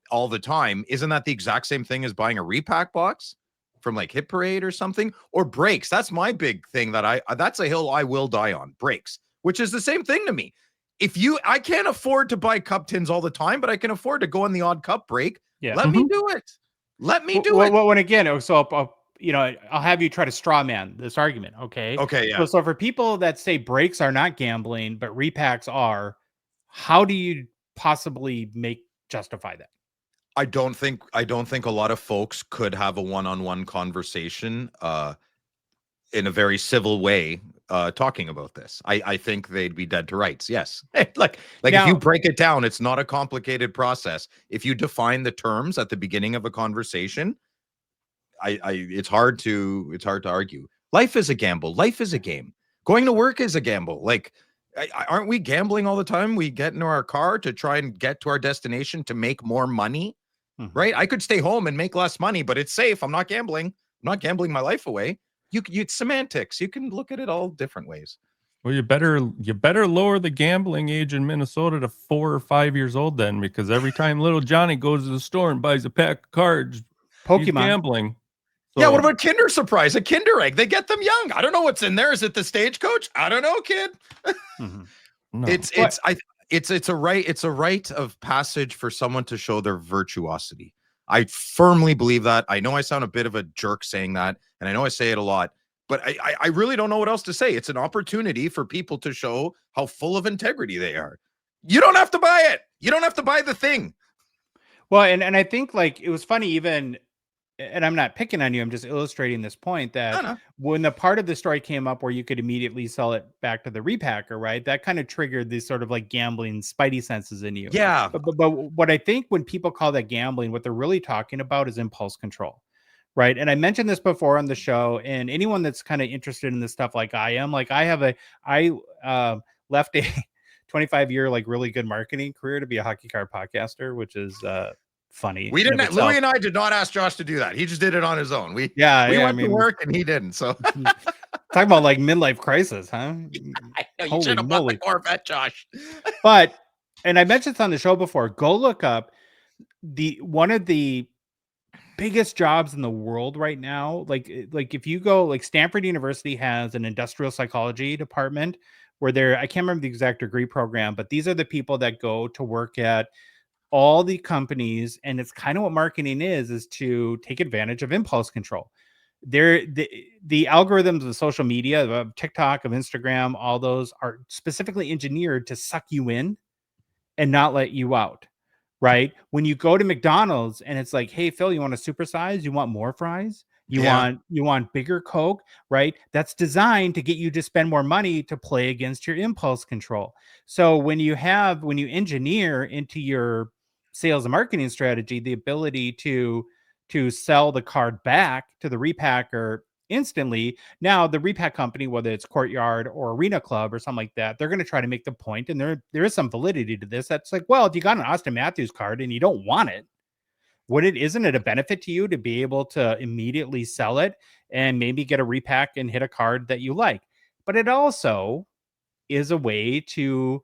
all the time, isn't that the exact same thing as buying a repack box from like Hit Parade or something? Or breaks? That's my big thing that that's a hill I will die on. Breaks, which is the same thing to me. I can't afford to buy cup tins all the time, but I can afford to go on the odd cup break. Yeah. Let me do it. Let me do it. Well, when again, so I'll have you try to straw man this argument. Okay. Okay. Yeah. So for people that say breaks are not gambling, but repacks are, how do you possibly justify that? I don't think a lot of folks could have a one-on-one conversation in a very civil way talking about this. I think they'd be dead to rights. Yes. like now, if you break it down, it's not a complicated process. If you define the terms at the beginning of a conversation, it's hard to argue. Life is a gamble. Life is a game. Going to work is a gamble. Like, aren't we gambling all the time? We get into our car to try and get to our destination to make more money, right? I could stay home and make less money, but it's safe. I'm not gambling. I'm not gambling my life away. It's semantics. You can look at it all different ways. Well, you better lower the gambling age in Minnesota to 4 or 5 years old then, because every time little Johnny goes to the store and buys a pack of cards, Pokemon he's gambling. So, yeah, what about Kinder Surprise? A Kinder Egg. They get them young. I don't know what's in there. Is it the Stagecoach? I don't know, kid. No. It's a rite of passage for someone to show their virtuosity. I firmly believe that. I know I sound a bit of a jerk saying that, and I know I say it a lot, but I really don't know what else to say. It's an opportunity for people to show how full of integrity they are. You don't have to buy it. You don't have to buy the thing. Well, and I think like it was funny even, and I'm not picking on you, I'm just illustrating this point that when the part of the story came up where you could immediately sell it back to the repacker, right? That kind of triggered these sort of like gambling spidey senses in you. Yeah. But what I think when people call that gambling, what they're really talking about is impulse control, right? And I mentioned this before on the show, and anyone that's kind of interested in this stuff like I am, like I left a 25-year like really good marketing career to be a hockey card podcaster, which is funny. We didn't. Louis and I did not ask Josh to do that. He just did it on his own. We went to work and he didn't. So talking about like midlife crisis, huh? I know, you should have bought the Corvette, Josh. But and I mentioned this on the show before. Go look up one of the biggest jobs in the world right now. Like if you go, like Stanford University has an industrial psychology department where I can't remember the exact degree program, but these are the people that go to work at all the companies, and it's kind of what marketing is to take advantage of impulse control. The algorithms of social media, of TikTok, of Instagram, all those are specifically engineered to suck you in and not let you out, right? When you go to McDonald's and it's like, hey Phil, you want a supersize? You want more fries? You Yeah. want bigger Coke, right? That's designed to get you to spend more money to play against your impulse control. So when you engineer into your sales and marketing strategy the ability to sell the card back to the repacker instantly, now the repack company, whether it's Courtyard or Arena Club or something like that, they're going to try to make the point, and there is some validity to this. That's like, well, if you got an Austin Matthews card and you don't want it, isn't it a benefit to you to be able to immediately sell it and maybe get a repack and hit a card that you like? But it also is a way to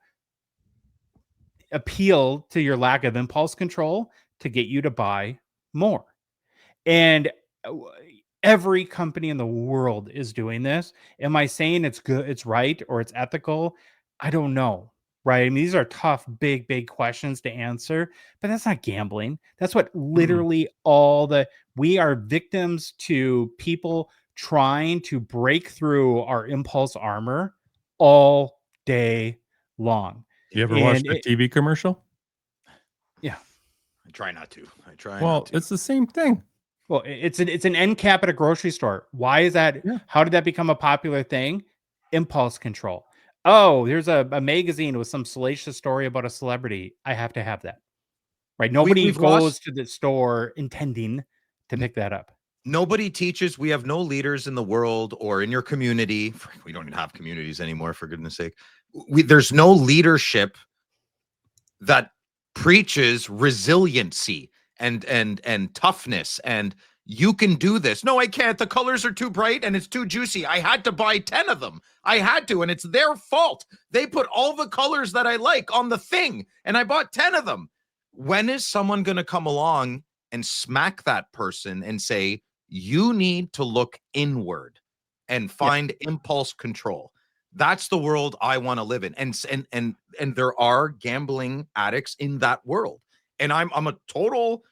appeal to your lack of impulse control to get you to buy more. And every company in the world is doing this. Am I saying it's good, it's right, or it's ethical? I don't know. Right. I mean, these are tough, big questions to answer, but that's not gambling. That's what literally we are victims to people trying to break through our impulse armor all day long. You ever watched a TV commercial? Yeah. I try not to. Well, it's the same thing. Well, it's an end cap at a grocery store. Why is that? Yeah. How did that become a popular thing? Impulse control. Oh, there's a magazine with some salacious story about a celebrity. I have to have that. Right? Nobody goes to the store intending to pick that up. Nobody teaches. We have no leaders in the world or in your community. We don't even have communities anymore, for goodness sake. There's no leadership that preaches resiliency and toughness and you can do this. No, I can't. The colors are too bright and it's too juicy. I had to buy 10 of them. I had to, and it's their fault. They put all the colors that I like on the thing, and I bought 10 of them. When is someone going to come along and smack that person and say, you need to look inward and find impulse control? That's the world I want to live in. And there are gambling addicts in that world. And I'm a total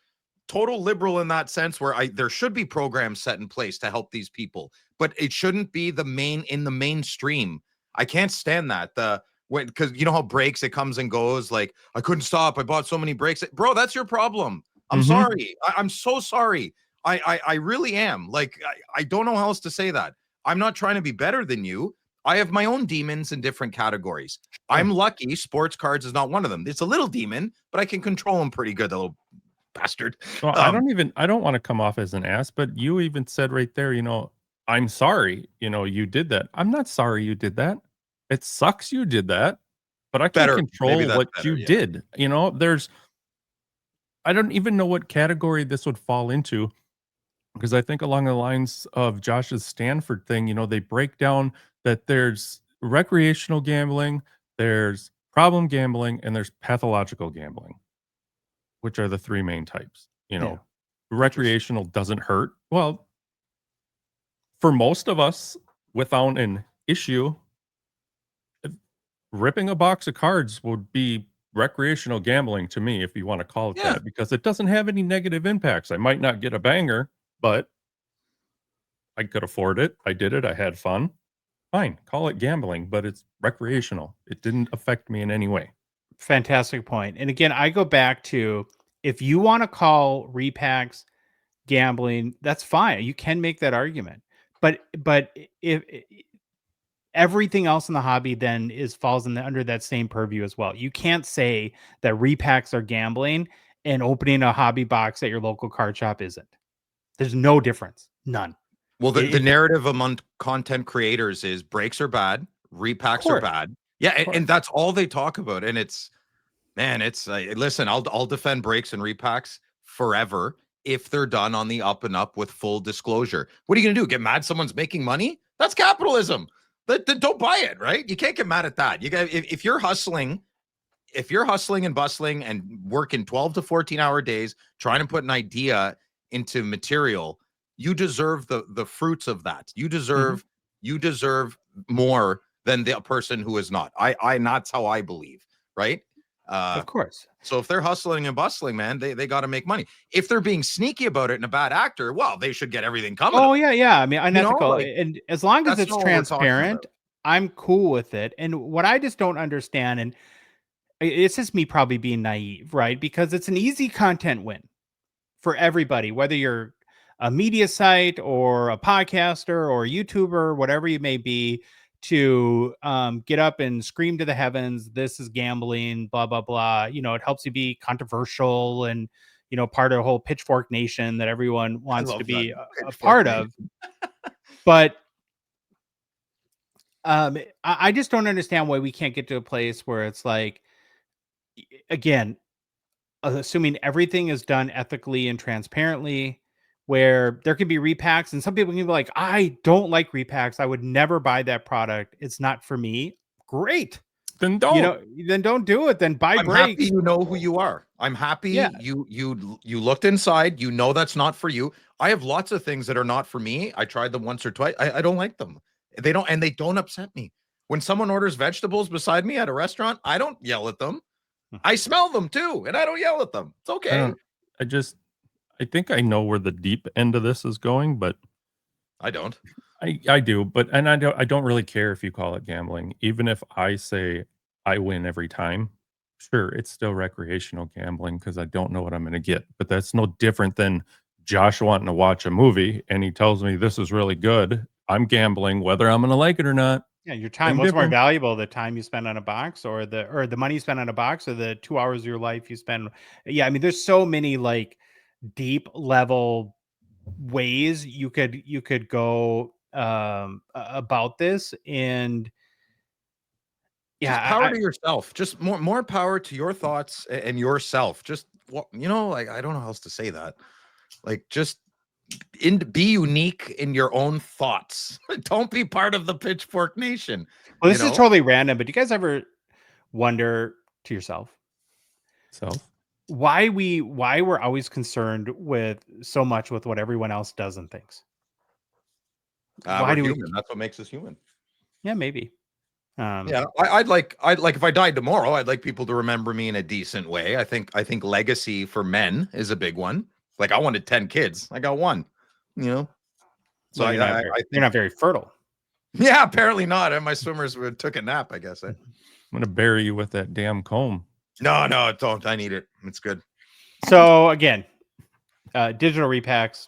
liberal in that sense, where there should be programs set in place to help these people, but it shouldn't be in the mainstream. I can't stand that. Because you know how breaks, it comes and goes. Like, I couldn't stop. I bought so many breaks. Bro, that's your problem. I'm sorry. I'm so sorry. I really am. Like, I don't know how else to say that. I'm not trying to be better than you. I have my own demons in different categories. I'm lucky sports cards is not one of them. It's a little demon, but I can control him pretty good, the little bastard. Well, I don't want to come off as an ass, but you even said right there, I'm sorry, you did that. I'm not sorry you did that. It sucks you did that, but I can control what you did. I don't even know what category this would fall into, because I think along the lines of Josh's Stanford thing, they break down that there's recreational gambling, there's problem gambling, and there's pathological gambling, which are the three main types. Recreational doesn't hurt. Well, for most of us, without an issue, ripping a box of cards would be recreational gambling to me, if you want to call it that, because it doesn't have any negative impacts. I might not get a banger, but I could afford it. I did it. I had fun. Fine, call it gambling, but it's recreational. It didn't affect me in any way. Fantastic point. And again, I go back to, if you want to call repacks gambling, that's fine. You can make that argument. But if everything else in the hobby then falls under that same purview as well. You can't say that repacks are gambling and opening a hobby box at your local card shop isn't. There's no difference. None. Well, the narrative among content creators is breaks are bad, repacks are bad. Yeah, and that's all they talk about. And listen, I'll defend breaks and repacks forever if they're done on the up and up with full disclosure. What are you going to do? Get mad someone's making money? That's capitalism. Don't buy it, right? You can't get mad at that. You got if you're hustling and bustling and working 12 to 14-hour days trying to put an idea into material, you deserve the fruits of that. You deserve more than the person who is not. And that's how I believe, right? Of course. So if they're hustling and bustling, man, they got to make money. If they're being sneaky about it and a bad actor, well, they should get everything coming. Oh yeah. I mean, unethical, and as long as it's transparent, I'm cool with it. And what I just don't understand, and it's just me probably being naive, right? Because it's an easy content win for everybody, whether you're a media site or a podcaster or a YouTuber, whatever you may be, to get up and scream to the heavens, this is gambling, blah, blah, blah. You know, it helps you be controversial and, you know, part of the whole Pitchfork Nation that everyone I wants to love be that. a Pitchfork part Nation. of. But I just don't understand why we can't get to a place where it's like, again, assuming everything is done ethically and transparently, where there could be repacks, and some people can be like, I don't like repacks. I would never buy that product. It's not for me. Great. Then don't. You know, then don't do it. Then buy I'm breaks. happy you know who you are. I'm happy Yeah. you looked inside. You know that's not for you. I have lots of things that are not for me. I tried them once or twice. I don't like them. They don't upset me. When someone orders vegetables beside me at a restaurant, I don't yell at them. I smell them too, and I don't yell at them. It's okay. I think I know where the deep end of this is going, but I don't. I do, but I don't really care if you call it gambling. Even if I say I win every time, sure, it's still recreational gambling because I don't know what I'm going to get. But that's no different than Josh wanting to watch a movie and he tells me this is really good. I'm gambling whether I'm going to like it or not. Yeah, your time. Same What's more difference. valuable, the time you spend on a box, or the money you spend on a box, or the 2 hours of your life you spend? Yeah, I mean, there's so many like deep level ways you could go about this, and Just yeah, power to yourself. Just more power to your thoughts and yourself. Just like I don't know how else to say that. Like just be unique in your own thoughts. Don't be part of the Pitchfork Nation. well, this is totally random, but do you guys ever wonder to yourself why we're always concerned with so much with what everyone else does and thinks? Why do human? That's what makes us human. Yeah, maybe. Yeah, I'd like if I died tomorrow, I'd like people to remember me in a decent way. I think legacy for men is a big one. Like I wanted 10 kids, I got one. You know, so well, you're not very fertile. Yeah, apparently not. And my swimmers took a nap, I guess. I'm gonna bury you with that damn comb. No, don't. I need it. It's good. So again, digital repacks.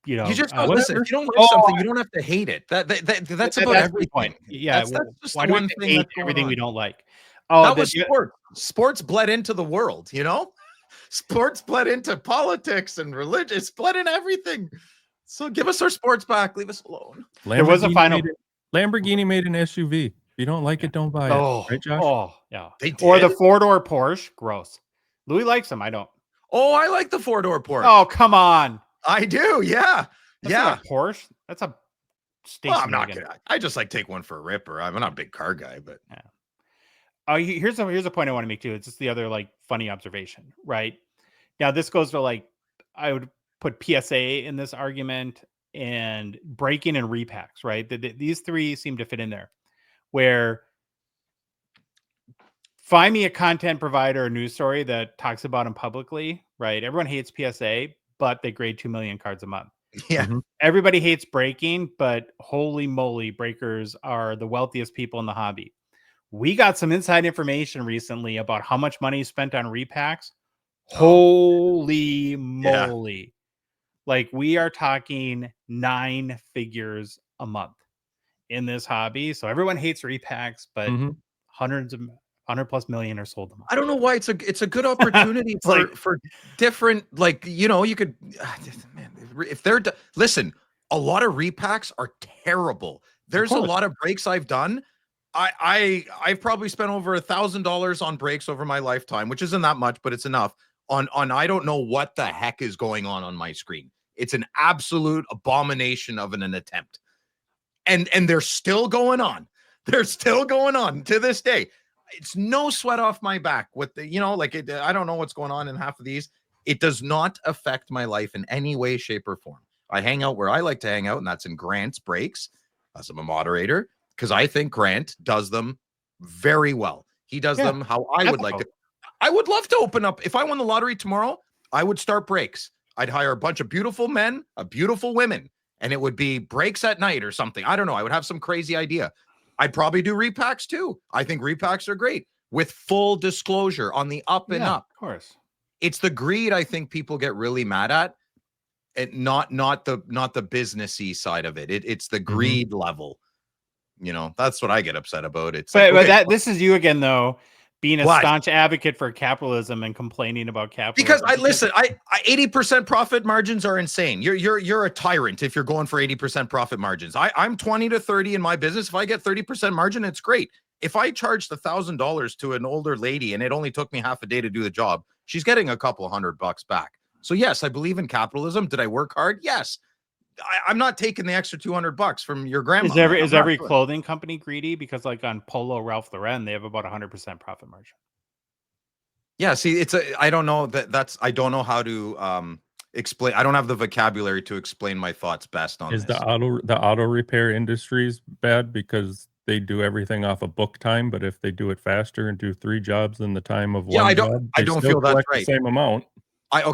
You just listen. If you don't like something, you don't have to hate it. That's about every point. Yeah, that's just why the do we one thing. hate everything we don't like? Oh, that was sport. Sports bled into the world. You know, sports bled into politics and religion. It's bled in everything. So give us our sports back. Leave us alone. There was a final. Lamborghini made an SUV. If you don't like it, don't buy it. Right, Josh? Oh, yeah. They did? Or the 4-door Porsche. Gross. Louis likes them. I don't. Oh, I like the 4-door Porsche. Oh, come on. I do. Yeah. That's not a Porsche. That's a station. Well, I'm not gonna. I just like take one for a ripper. I'm not a big car guy, but yeah. Oh, here's a point I want to make too. It's just the other like funny observation, right? Now this goes to like I would put PSA in this argument and breaking and repacks, right? These three seem to fit in there. Where find me a content provider or news story that talks about them publicly, right? Everyone hates PSA, but they grade 2 million cards a month. Yeah. Everybody hates breaking, but holy moly, breakers are the wealthiest people in the hobby. We got some inside information recently about how much money is spent on repacks. Holy moly. Like we are talking 9 figures a month in this hobby. So everyone hates repacks, but 100+ million are sold a month. I don't know why it's a good opportunity for different, like, you know, you could, man, if they're, listen, a lot of repacks are terrible. There's a lot of breaks I've done. I've probably spent over $1,000 on breaks over my lifetime, which isn't that much, but it's enough on I don't know what the heck is going on my screen. It's an absolute abomination of an attempt. And they're still going on. They're still going on to this day. It's no sweat off my back with the, you know, like I don't know what's going on in half of these. It does not affect my life in any way, shape, or form. I hang out where I like to hang out, and that's in Grant's breaks as I'm a moderator, because I think Grant does them very well. He does them how I would like to. I would love to open up. If I won the lottery tomorrow, I would start breaks. I'd hire a bunch of beautiful men, beautiful women, and it would be breaks at night or something. I don't know. I would have some crazy idea. I'd probably do repacks too. I think repacks are great with full disclosure on the up and up. Of course. It's the greed I think people get really mad at. And not the businessy side of it. It's the greed level. You know, that's what I get upset about. It's But, like, okay, this is you again, though, being a What? staunch advocate for capitalism and complaining about capitalism. because I 80% profit margins are insane. You're a tyrant if you're going for 80% profit margins. I'm 20 to 30 in my business. If I get 30% margin, it's great. If I charged $1,000 to an older lady and it only took me half a day to do the job, she's getting a couple $100 back. So yes, I believe in capitalism. Did I work hard? Yes. I'm not taking the extra $200 from your grandma. Is every clothing company greedy? Because like on Polo, Ralph Lauren, they have about 100% profit margin. Yeah, see, I don't know I don't know how to explain. I don't have the vocabulary to explain my thoughts best on Is this. the auto repair industries bad because they do everything off of book time, but if they do it faster and do 3 jobs in the time of one job, I they don't still feel that's collect right. the same amount. I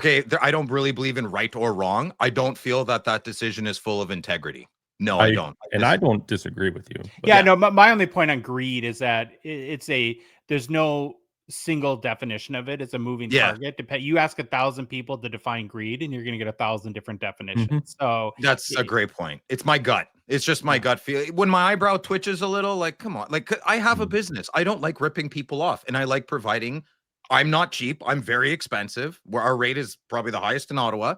don't really believe in right or wrong. I don't feel that decision is full of integrity. No, I don't. I don't disagree with you. Yeah, no, my only point on greed is that there's no single definition of it. It's a moving target. You ask 1,000 people to define greed and you're going to get 1,000 different definitions. So that's a great point. It's my gut. It's just my gut feel. When my eyebrow twitches a little, like, come on, like I have a business. I don't like ripping people off and I like providing. I'm not cheap. I'm very expensive. Where our rate is probably the highest in Ottawa.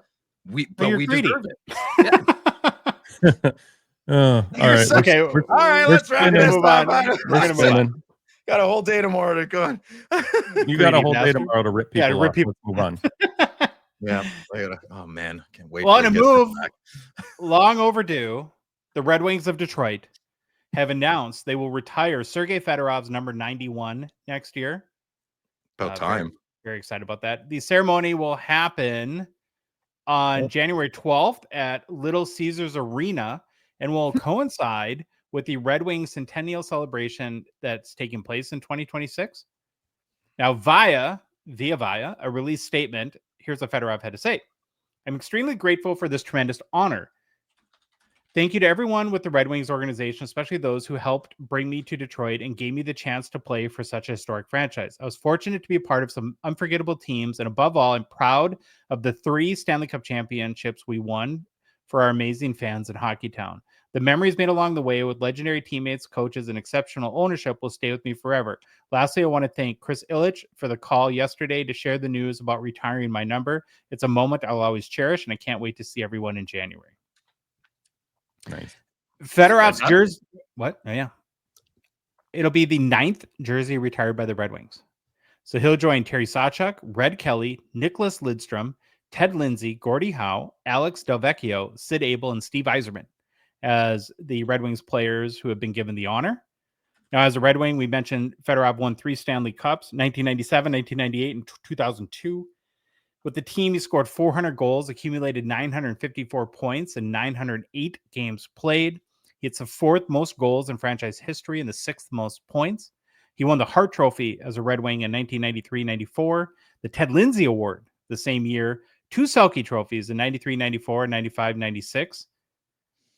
We greedy. deserve it. Yeah. All right. Okay. All right, let's wrap this move up. on. We're gonna move on. Got a whole day tomorrow to go on. You got a whole day bastard. tomorrow to rip people off. Let's move on. Yeah. Oh man, I can't wait. Well, on to a get move back. long overdue, the Red Wings of Detroit have announced they will retire Sergei Fedorov's number 91 next year. About time. Very excited about that. The ceremony will happen on January 12th at Little Caesars Arena and will coincide with the Red Wings centennial celebration that's taking place in 2026. Now, via a release statement, here's what Fedorov had to say. I'm extremely grateful for this tremendous honor. Thank you to everyone with the Red Wings organization, especially those who helped bring me to Detroit and gave me the chance to play for such a historic franchise. I was fortunate to be a part of some unforgettable teams, and above all, I'm proud of the 3 Stanley Cup championships we won for our amazing fans in Hockeytown. The memories made along the way with legendary teammates, coaches, and exceptional ownership will stay with me forever. Lastly, I want to thank Chris Illich for the call yesterday to share the news about retiring my number. It's a moment I'll always cherish, and I can't wait to see everyone in January. Nice. Fedorov's jersey. What? Oh, yeah. It'll be the 9th jersey retired by the Red Wings. So he'll join Terry Sawchuk, Red Kelly, Nicholas Lidstrom, Ted Lindsay, Gordie Howe, Alex Delvecchio, Sid Abel, and Steve Yzerman as the Red Wings players who have been given the honor. Now, as a Red Wing, we mentioned Fedorov won 3 Stanley Cups, 1997, 1998, and 2002. With the team, he scored 400 goals, accumulated 954 points in 908 games played. It's the 4th most goals in franchise history and the 6th most points. He won the Hart Trophy as a Red Wing in 1993-94, the Ted Lindsay Award the same year, 2 Selke trophies in 93-94 and 95-96.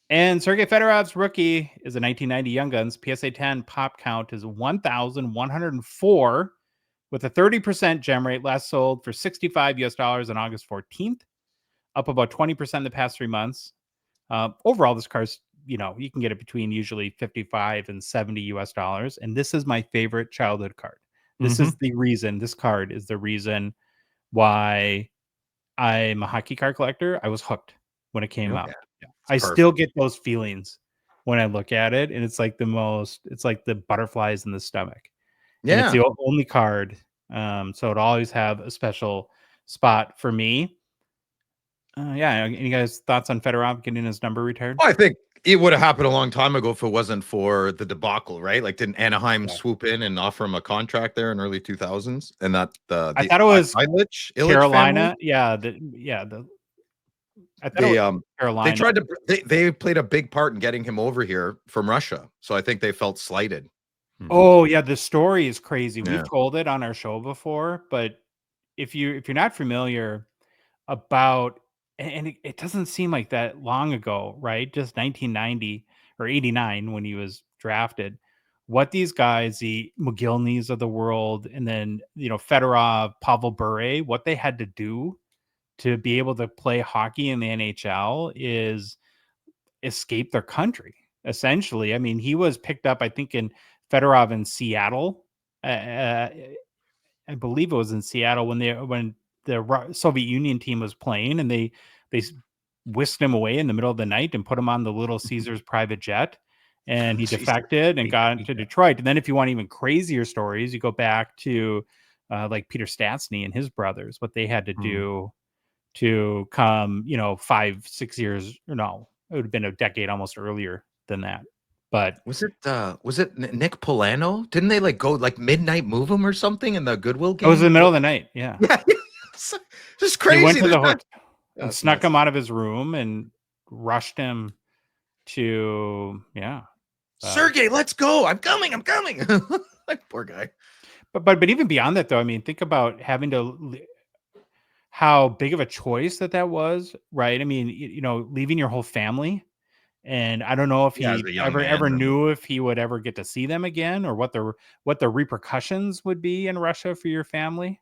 And Sergei Fedorov's rookie is a 1990 Young Guns PSA 10 pop count is 1,104 with a 30% gem rate, last sold for $65 on August 14th, up about 20% in the past 3 months. Overall, this card's, you can get it between usually $55 and $70. And this is my favorite childhood card. This is the reason, this card is the reason why I'm a hockey card collector. I was hooked when it came out. Yeah. I still get those feelings when I look at it. And it's like the butterflies in the stomach. Yeah. And it's the only card. So it'll always have a special spot for me. Any guys' thoughts on Fedorov getting his number retired? Well, I think it would have happened a long time ago if it wasn't for the debacle, right? Like, didn't Anaheim swoop in and offer him a contract there in early 2000s? And that I thought it was Illich Carolina. Family? I thought it was Carolina. They tried to. They played a big part in getting him over here from Russia, so I think they felt slighted. Oh yeah, the story is crazy. We've told it on our show before, but if you're not familiar about, and it doesn't seem like that long ago, right? Just 1990 or 89 when he was drafted. what these guys, the McGillneys of the world, and then, Fedorov, Pavel Bure, what they had to do to be able to play hockey in the NHL is escape their country, essentially. I mean, he was picked up, I think, in Fedorov in Seattle. I believe it was in Seattle when the Soviet Union team was playing, and they whisked him away in the middle of the night and put him on the Little Caesars private jet, and he defected and got into Detroit. And then if you want even crazier stories, you go back to like Peter Stastny and his brothers, what they had to do to come, 5-6 years, or no, it would have been a decade almost earlier than that. But was it Nick Polano? Didn't they like go like midnight move him or something in the Goodwill game? It was in the middle of the night. Yeah. Yeah. Just crazy. He went to the There's hotel and That's snuck nuts. him out of his room and rushed him to, Sergei, let's go. I'm coming. Like, poor guy. But even beyond that, though, I mean, think about having to, how big of a choice that was, right? I mean, leaving your whole family. And I don't know if he Yeah, as a young ever man, knew if he would ever get to see them again, or what the repercussions would be in Russia for your family,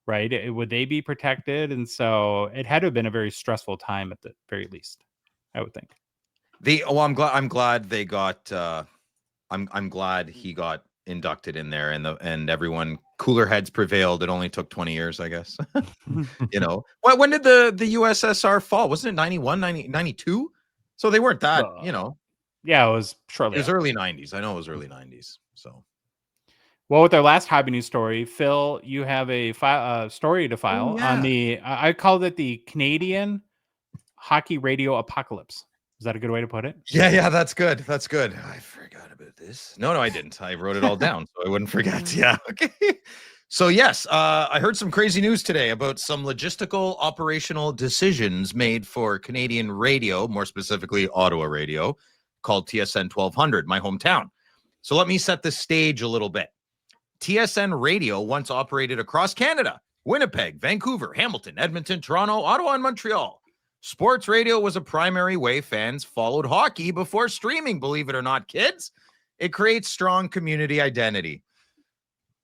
right? Would they be protected? And so it had to have been a very stressful time at the very least, I would think. I'm glad they got. I'm glad he got inducted in there, and everyone, cooler heads prevailed. It only took 20 years, I guess. When did the USSR fall? Wasn't it 91, 92? So they weren't that, Yeah, it was shortly. It was early 90s. I know it was early 90s. So, well, with our last hobby news story, Phil, you have a story to file on the. I called it the Canadian hockey radio apocalypse. Is that a good way to put it? Yeah, that's good. That's good. I forgot about this. No, I didn't. I wrote it all down so I wouldn't forget. Yeah. Okay. So yes, I heard some crazy news today about some logistical operational decisions made for Canadian radio, more specifically Ottawa radio, called TSN 1200, my hometown. So let me set the stage a little bit. TSN radio once operated across Canada, Winnipeg, Vancouver, Hamilton, Edmonton, Toronto, Ottawa, and Montreal. Sports radio was a primary way fans followed hockey before streaming, believe it or not, kids. It creates strong community identity.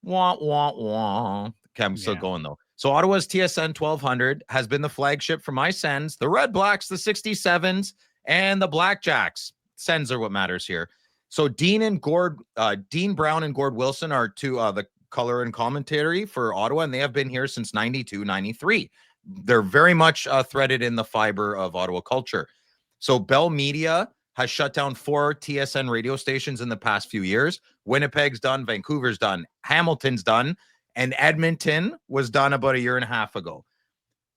Wah, wah, wah. Okay, I'm still going, though. So Ottawa's TSN 1200 has been the flagship for my Sens, the Red Blacks, the 67s, and the Blackjacks. Sens are what matters here. So Dean Brown and Gord Wilson are two, the color and commentary for Ottawa, and they have been here since 92, 93. They're very much threaded in the fiber of Ottawa culture. So Bell Media has shut down 4 TSN radio stations in the past few years. Winnipeg's done, Vancouver's done, Hamilton's done, and Edmonton was done about a year and a half ago.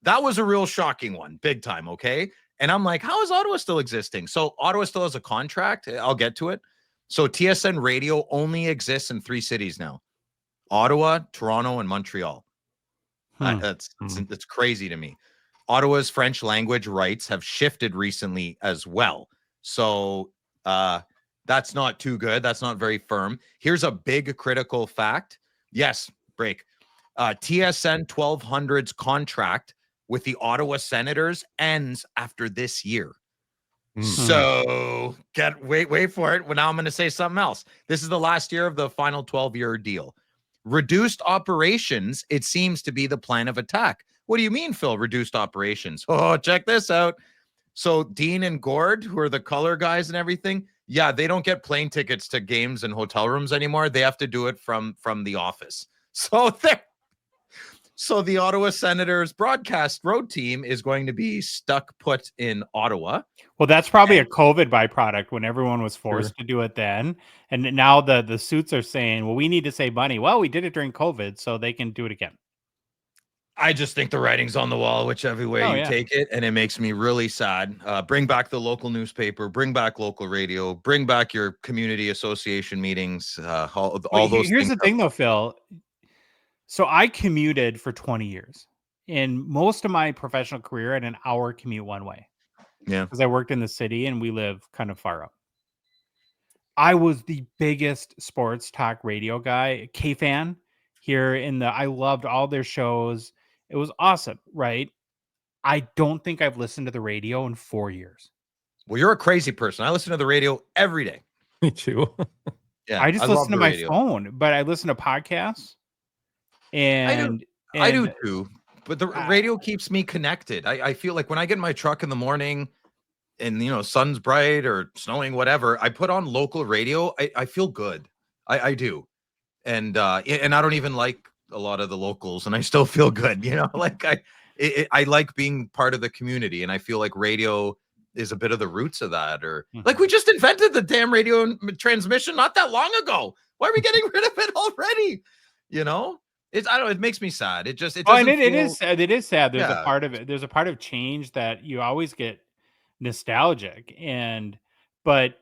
That was a real shocking one, big time, okay? And I'm like, how is Ottawa still existing? So Ottawa still has a contract. I'll get to it. So TSN radio only exists in 3 cities now: Ottawa, Toronto, and Montreal. That's crazy to me. Ottawa's French language rights have shifted recently as well. So that's not too good. That's not very firm. Here's a big critical fact. Yes, break. TSN 1200's contract with the Ottawa Senators ends after this year. So wait for it. Well, now I'm going to say something else. This is the last year of the final 12-year deal. Reduced operations, it seems to be the plan of attack. What do you mean, Phil? Reduced operations? Oh, check this out. So Dean and Gord, who are the color guys and everything, they don't get plane tickets to games and hotel rooms anymore. They have to do it from the office. So the Ottawa Senators broadcast road team is going to be stuck put in Ottawa. Well, that's probably a COVID byproduct when everyone was forced to do it then. And now the suits are saying, well, we need to save money. Well, we did it during COVID, so they can do it again. I just think the writing's on the wall, whichever way you take it. And it makes me really sad. Bring back the local newspaper, bring back local radio, bring back your community association meetings. All those Here's the thing, though, Phil. So I commuted for 20 years. In most of my professional career, I had an hour commute one way. Yeah. Because I worked in the city and we live kind of far up. I was the biggest sports talk radio guy, K-fan here I loved all their shows. It was awesome, right? I don't think I've listened to the radio in 4 years. Well, you're a crazy person. I listen to the radio every day. Me too. Yeah, I just love listen to the my radio. phone, but I listen to podcasts. And I do too. But the I- radio keeps me connected. I feel like when I get in my truck in the morning and sun's bright or snowing, whatever, I put on local radio. I feel good. I do. And I don't even like a lot of the locals, and I still feel good. Like I like being part of the community, and I feel like radio is a bit of the roots of that. Or like we just invented the damn radio transmission not that long ago. Why are we getting rid of it already? It makes me sad. It doesn't and it feel, is sad. It is sad. There's a yeah. part of it. There's a part of change that you always get nostalgic, but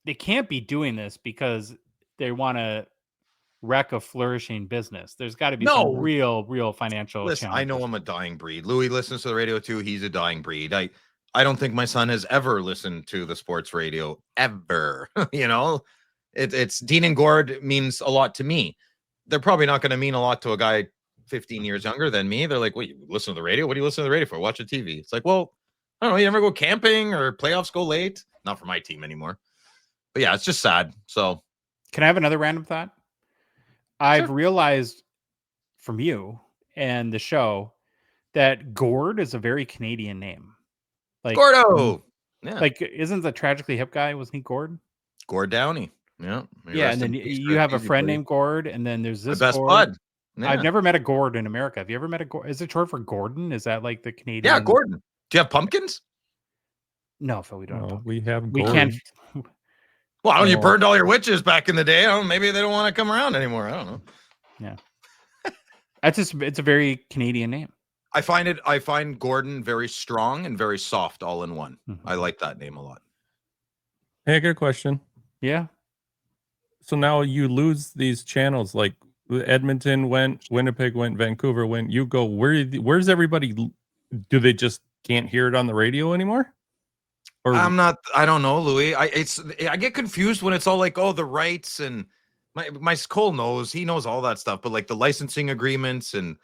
they can't be doing this because they want to wreck a flourishing business. There's got to be some No. real financial Listen, I know challenges. I'm a dying breed. Louis listens to the radio too. He's a dying breed. I don't think my son has ever listened to the sports radio ever. It's Dean and Gord means a lot to me. They're probably not going to mean a lot to a guy 15 years younger than me. They're like, "Wait, you listen to the radio? What do you listen to the radio for? Watch the TV." It's like, well, I don't know. You ever go camping or playoffs go late? Not for my team anymore. But yeah, it's just sad. So, Can I have another random thought? I've realized from you and the show that Gord is a very Canadian name. Like Gordo. Yeah. Like, isn't the Tragically Hip guy? Wasn't he Gord? Gord Downey. Yeah. Yeah, and then you have a friend named Gord, and then there's this best Gord. bud. Yeah. I've never met a Gord in America. Have you ever met a Gord? Is it short for Gordon? Is that like the Canadian? Yeah, Gordon. Do you have pumpkins? No, Phil, we don't. No, we have. We Gord. can't. Well, you burned all your witches back in the day. Maybe they don't want to come around anymore. I don't know. Yeah, it's a very Canadian name. I find Gordon very strong and very soft all in one. Mm-hmm. I like that name a lot. Hey, I got a question. Yeah. So now you lose these channels, like Edmonton went, Winnipeg went, Vancouver went. You go, where's everybody? Do they just can't hear it on the radio anymore? Or I don't know, Louis. I get confused when it's all like, oh, the rights, and my Cole knows, he knows all that stuff, but like the licensing agreements, and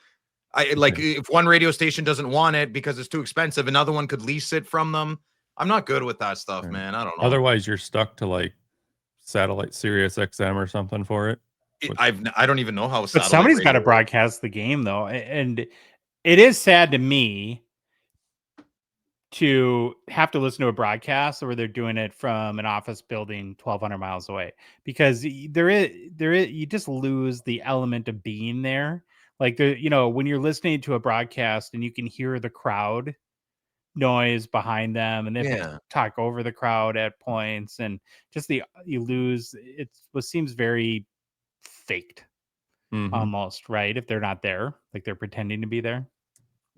if one radio station doesn't want it because it's too expensive, another one could lease it from them. I'm not good with that stuff, man. I don't know. Otherwise, you're stuck to like satellite Sirius XM or something for it. I don't even know how. But somebody's got to broadcast the game, though, and it is sad to me to have to listen to a broadcast where they're doing it from an office building 1,200 miles away, because there is you just lose the element of being there. Like when you're listening to a broadcast and you can hear the crowd noise behind them, and they talk over the crowd at points, and just you lose it. What seems very faked, almost, right? If they're not there, like they're pretending to be there.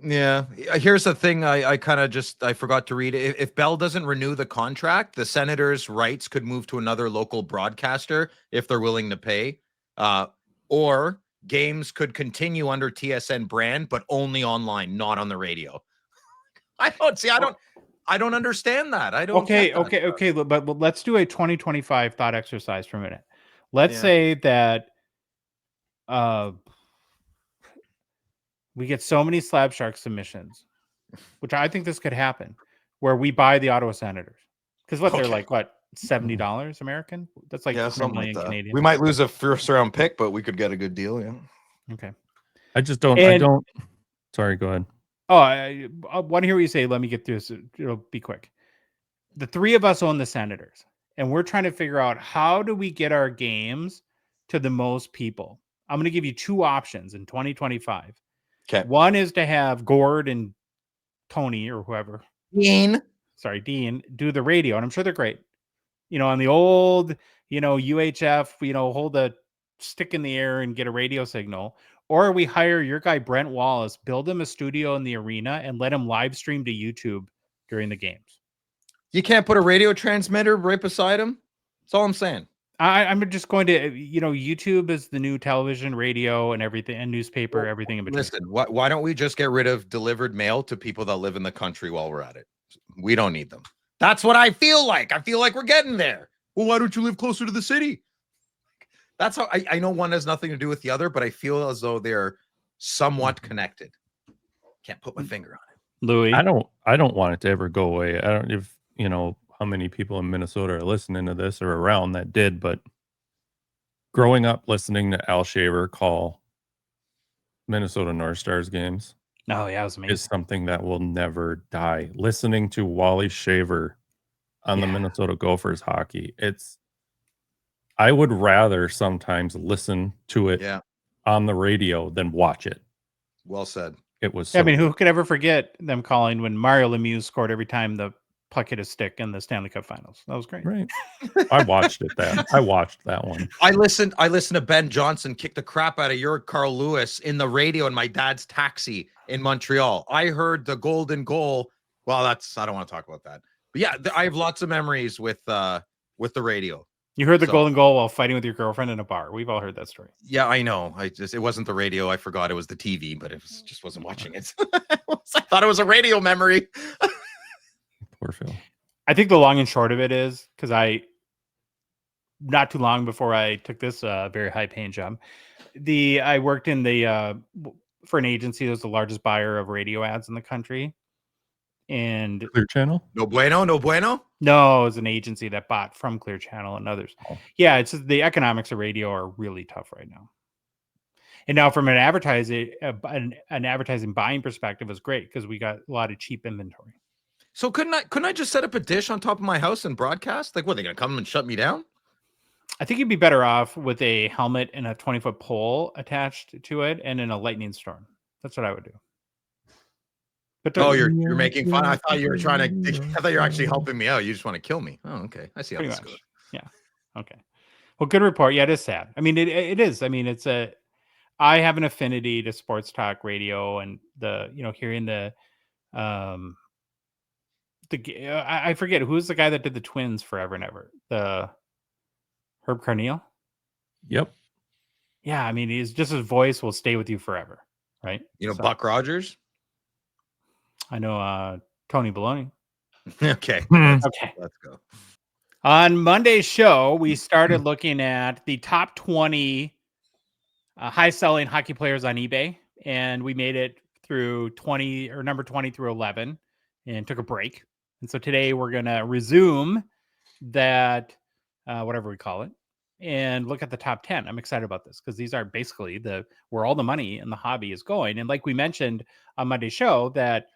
Yeah. Here's the thing. I kind of I forgot to read it. If Bell doesn't renew the contract, the Senators' rights could move to another local broadcaster if they're willing to pay, or games could continue under TSN brand, but only online, not on the radio. I don't understand that. I don't. Okay. But let's do a 2025 thought exercise for a minute. Let's say that we get so many Slab Sharks submissions, which I think this could happen, where we buy the Ottawa Senators. Because they're like, what, $70 American? That's like $1 million Canadian. We might lose a first round pick, but we could get a good deal. Yeah. Okay. I just don't. Sorry, go ahead. Oh, I want to hear what you say. Let me get through this. It'll be quick. The three of us own the Senators, and we're trying to figure out how do we get our games to the most people. I'm going to give you two options in 2025. Okay. One is to have Gord and Tony or whoever. Dean, do the radio. And I'm sure they're great. On the old, UHF, hold a stick in the air and get a radio signal. Or we hire your guy, Brent Wallace, build him a studio in the arena and let him live stream to YouTube during the games. You can't put a radio transmitter right beside him. That's all I'm saying. I'm just going to, YouTube is the new television, radio, and everything, and newspaper, everything in between. Listen, why don't we just get rid of delivered mail to people that live in the country while we're at it? We don't need them. That's what I feel like. I feel like we're getting there. Well, why don't you live closer to the city? That's how I know one has nothing to do with the other, but I feel as though they're somewhat connected. Can't put my finger on it. Louis, I don't want it to ever go away. I don't how many people in Minnesota are listening to this or around that did, but growing up listening to Al Shaver call Minnesota North Stars games Oh, yeah, it was is amazing. something that will never die. Listening to Wally Shaver on the Yeah. Minnesota Gophers hockey, I would rather sometimes listen to it Yeah. on the radio than watch it. Well said. It was I so mean, who good. could ever forget them calling when Mario Lemieux scored every time the puck hit a stick in the Stanley Cup Finals? That was great. Right. I watched that one. I listened to Ben Johnson kick the crap out of your Carl Lewis in the radio in my dad's taxi in Montreal. I heard the golden goal. Well, I don't want to talk about that. But yeah, I have lots of memories with the radio. You heard the So- golden goal while fighting with your girlfriend in a bar. We've all heard that story. Yeah, I know. It wasn't the radio. I forgot it was the TV, but just wasn't watching it. I thought it was a radio memory. Poor Phil. I think the long and short of it is because not too long before I took this very high paying job, I worked in for an agency that was the largest buyer of radio ads in the country. And Clear Channel? No bueno, no bueno. no, it was an agency that bought from Clear Channel and others. Oh. Yeah, it's just the economics of radio are really tough right now. And now from an advertising buying perspective is great because we got a lot of cheap inventory. So couldn't I just set up a dish on top of my house and broadcast? Like, what, they gonna come and shut me down? I think you'd be better off with a helmet and a 20-foot pole attached to it and in a lightning storm. That's what I would do. But Oh, you're making fun. I thought you were trying to. I thought you were actually helping me out. You just want to kill me. Oh, okay. I see how pretty this much. goes. Yeah. Okay. Well, good report. Yeah, it is sad. I mean, it is. I mean, I have an affinity to sports talk radio and hearing I forget who's the guy that did the Twins forever and ever. The Herb Carneal. Yep. Yeah, I mean, his voice will stay with you forever, right? You know, So, Buck Rogers. I know Tony Baloney. Okay. Okay. Let's go. On Monday's show, we started looking at the top 20 high-selling hockey players on eBay, and we made it through number 20 through 11, and took a break. And so today we're going to resume that, whatever we call it, and look at the top 10. I'm excited about this because these are basically where all the money in the hobby is going. And like we mentioned on Monday's show, that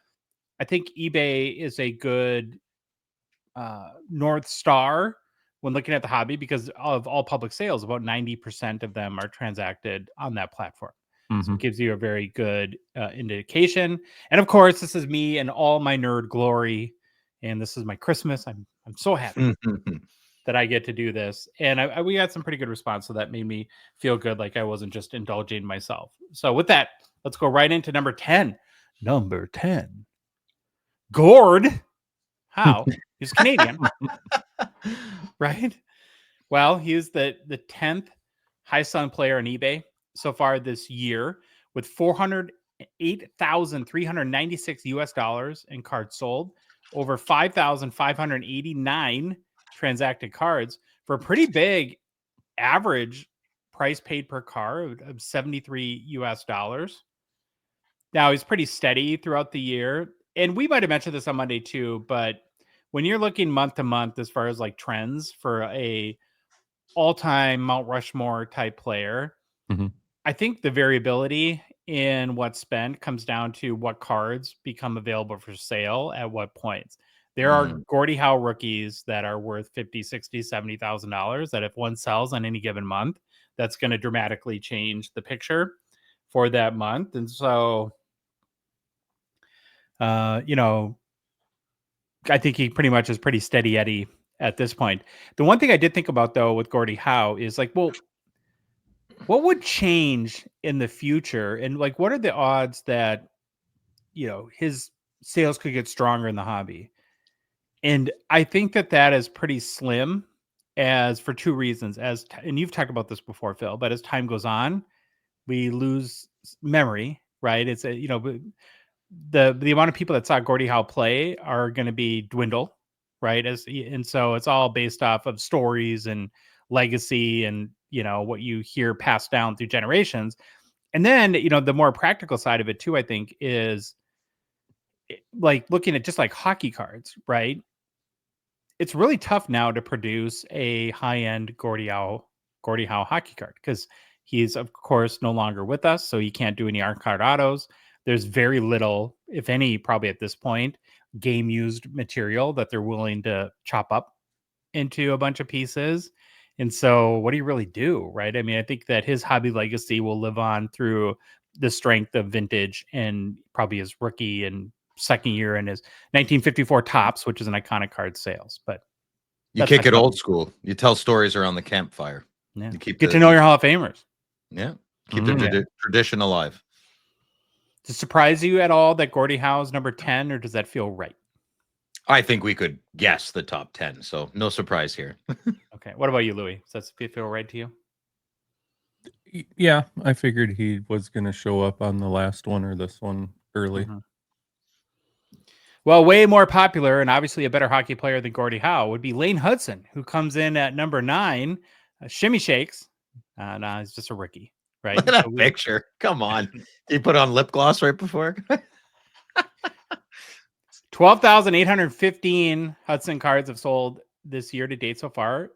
I think eBay is a good North Star when looking at the hobby because of all public sales, about 90% of them are transacted on that platform. So it gives you a very good indication. And of course, this is me and all my nerd glory. And this is my Christmas. I'm so happy that I get to do this. And we got some pretty good response. So that made me feel good. Like I wasn't just indulging myself. So with that, let's go right into number 10. Number 10. Gord. How? He's Canadian. Right? Well, he's the 10th highest selling player on eBay so far this year with $408,396 in cards sold, over 5,589 transacted cards for a pretty big average price paid per card of $73. Now he's pretty steady throughout the year. And we might have mentioned this on Monday too, but when you're looking month to month as far as like trends for a all-time Mount Rushmore type player, I think the variability in what's spent comes down to what cards become available for sale at what points. There are Gordie Howe rookies that are worth $50,000, $60,000, $70,000 that if one sells on any given month, that's going to dramatically change the picture for that month. And so, I think he pretty much is pretty steady Eddie at this point. The one thing I did think about though with Gordie Howe is like, well, what would change in the future? And like, what are the odds that, his sales could get stronger in the hobby? And I think that is pretty slim as for two reasons, and you've talked about this before, Phil, but as time goes on, we lose memory, right? It's the amount of people that saw Gordie Howe play are going to be dwindle, right? And so it's all based off of stories and legacy and, what you hear passed down through generations. And then, the more practical side of it too, I think is like looking at just like hockey cards, right? It's really tough now to produce a high-end Gordie Howe Gordie Howe hockey card, because he's, of course, no longer with us, so he can't do any art card autos. There's very little, if any, probably at this point, game used material that they're willing to chop up into a bunch of pieces. And so what do you really do, right? I mean, I think that his hobby legacy will live on through the strength of vintage and probably his rookie and second year in his 1954 Topps, which is an iconic card sales. But You kick it old school. You tell stories around the campfire. yeah. You keep Get to know your Hall of Famers. Yeah. Keep the tradition alive. Does it surprise you at all that Gordie Howe's number 10, or does that feel right? I think we could guess the top 10, so no surprise here. Okay. What about you, Louis? Does that feel right to you? Yeah, I figured he was going to show up on the last one or this one early. Mm-hmm. Well, way more popular and obviously a better hockey player than Gordie Howe would be Lane Hudson, who comes in at number 9. Shimmy shakes. No, he's just a rookie, right? Look at that picture. Come on. He put on lip gloss right before. 12,815 Hudson cards have sold this year to date so far,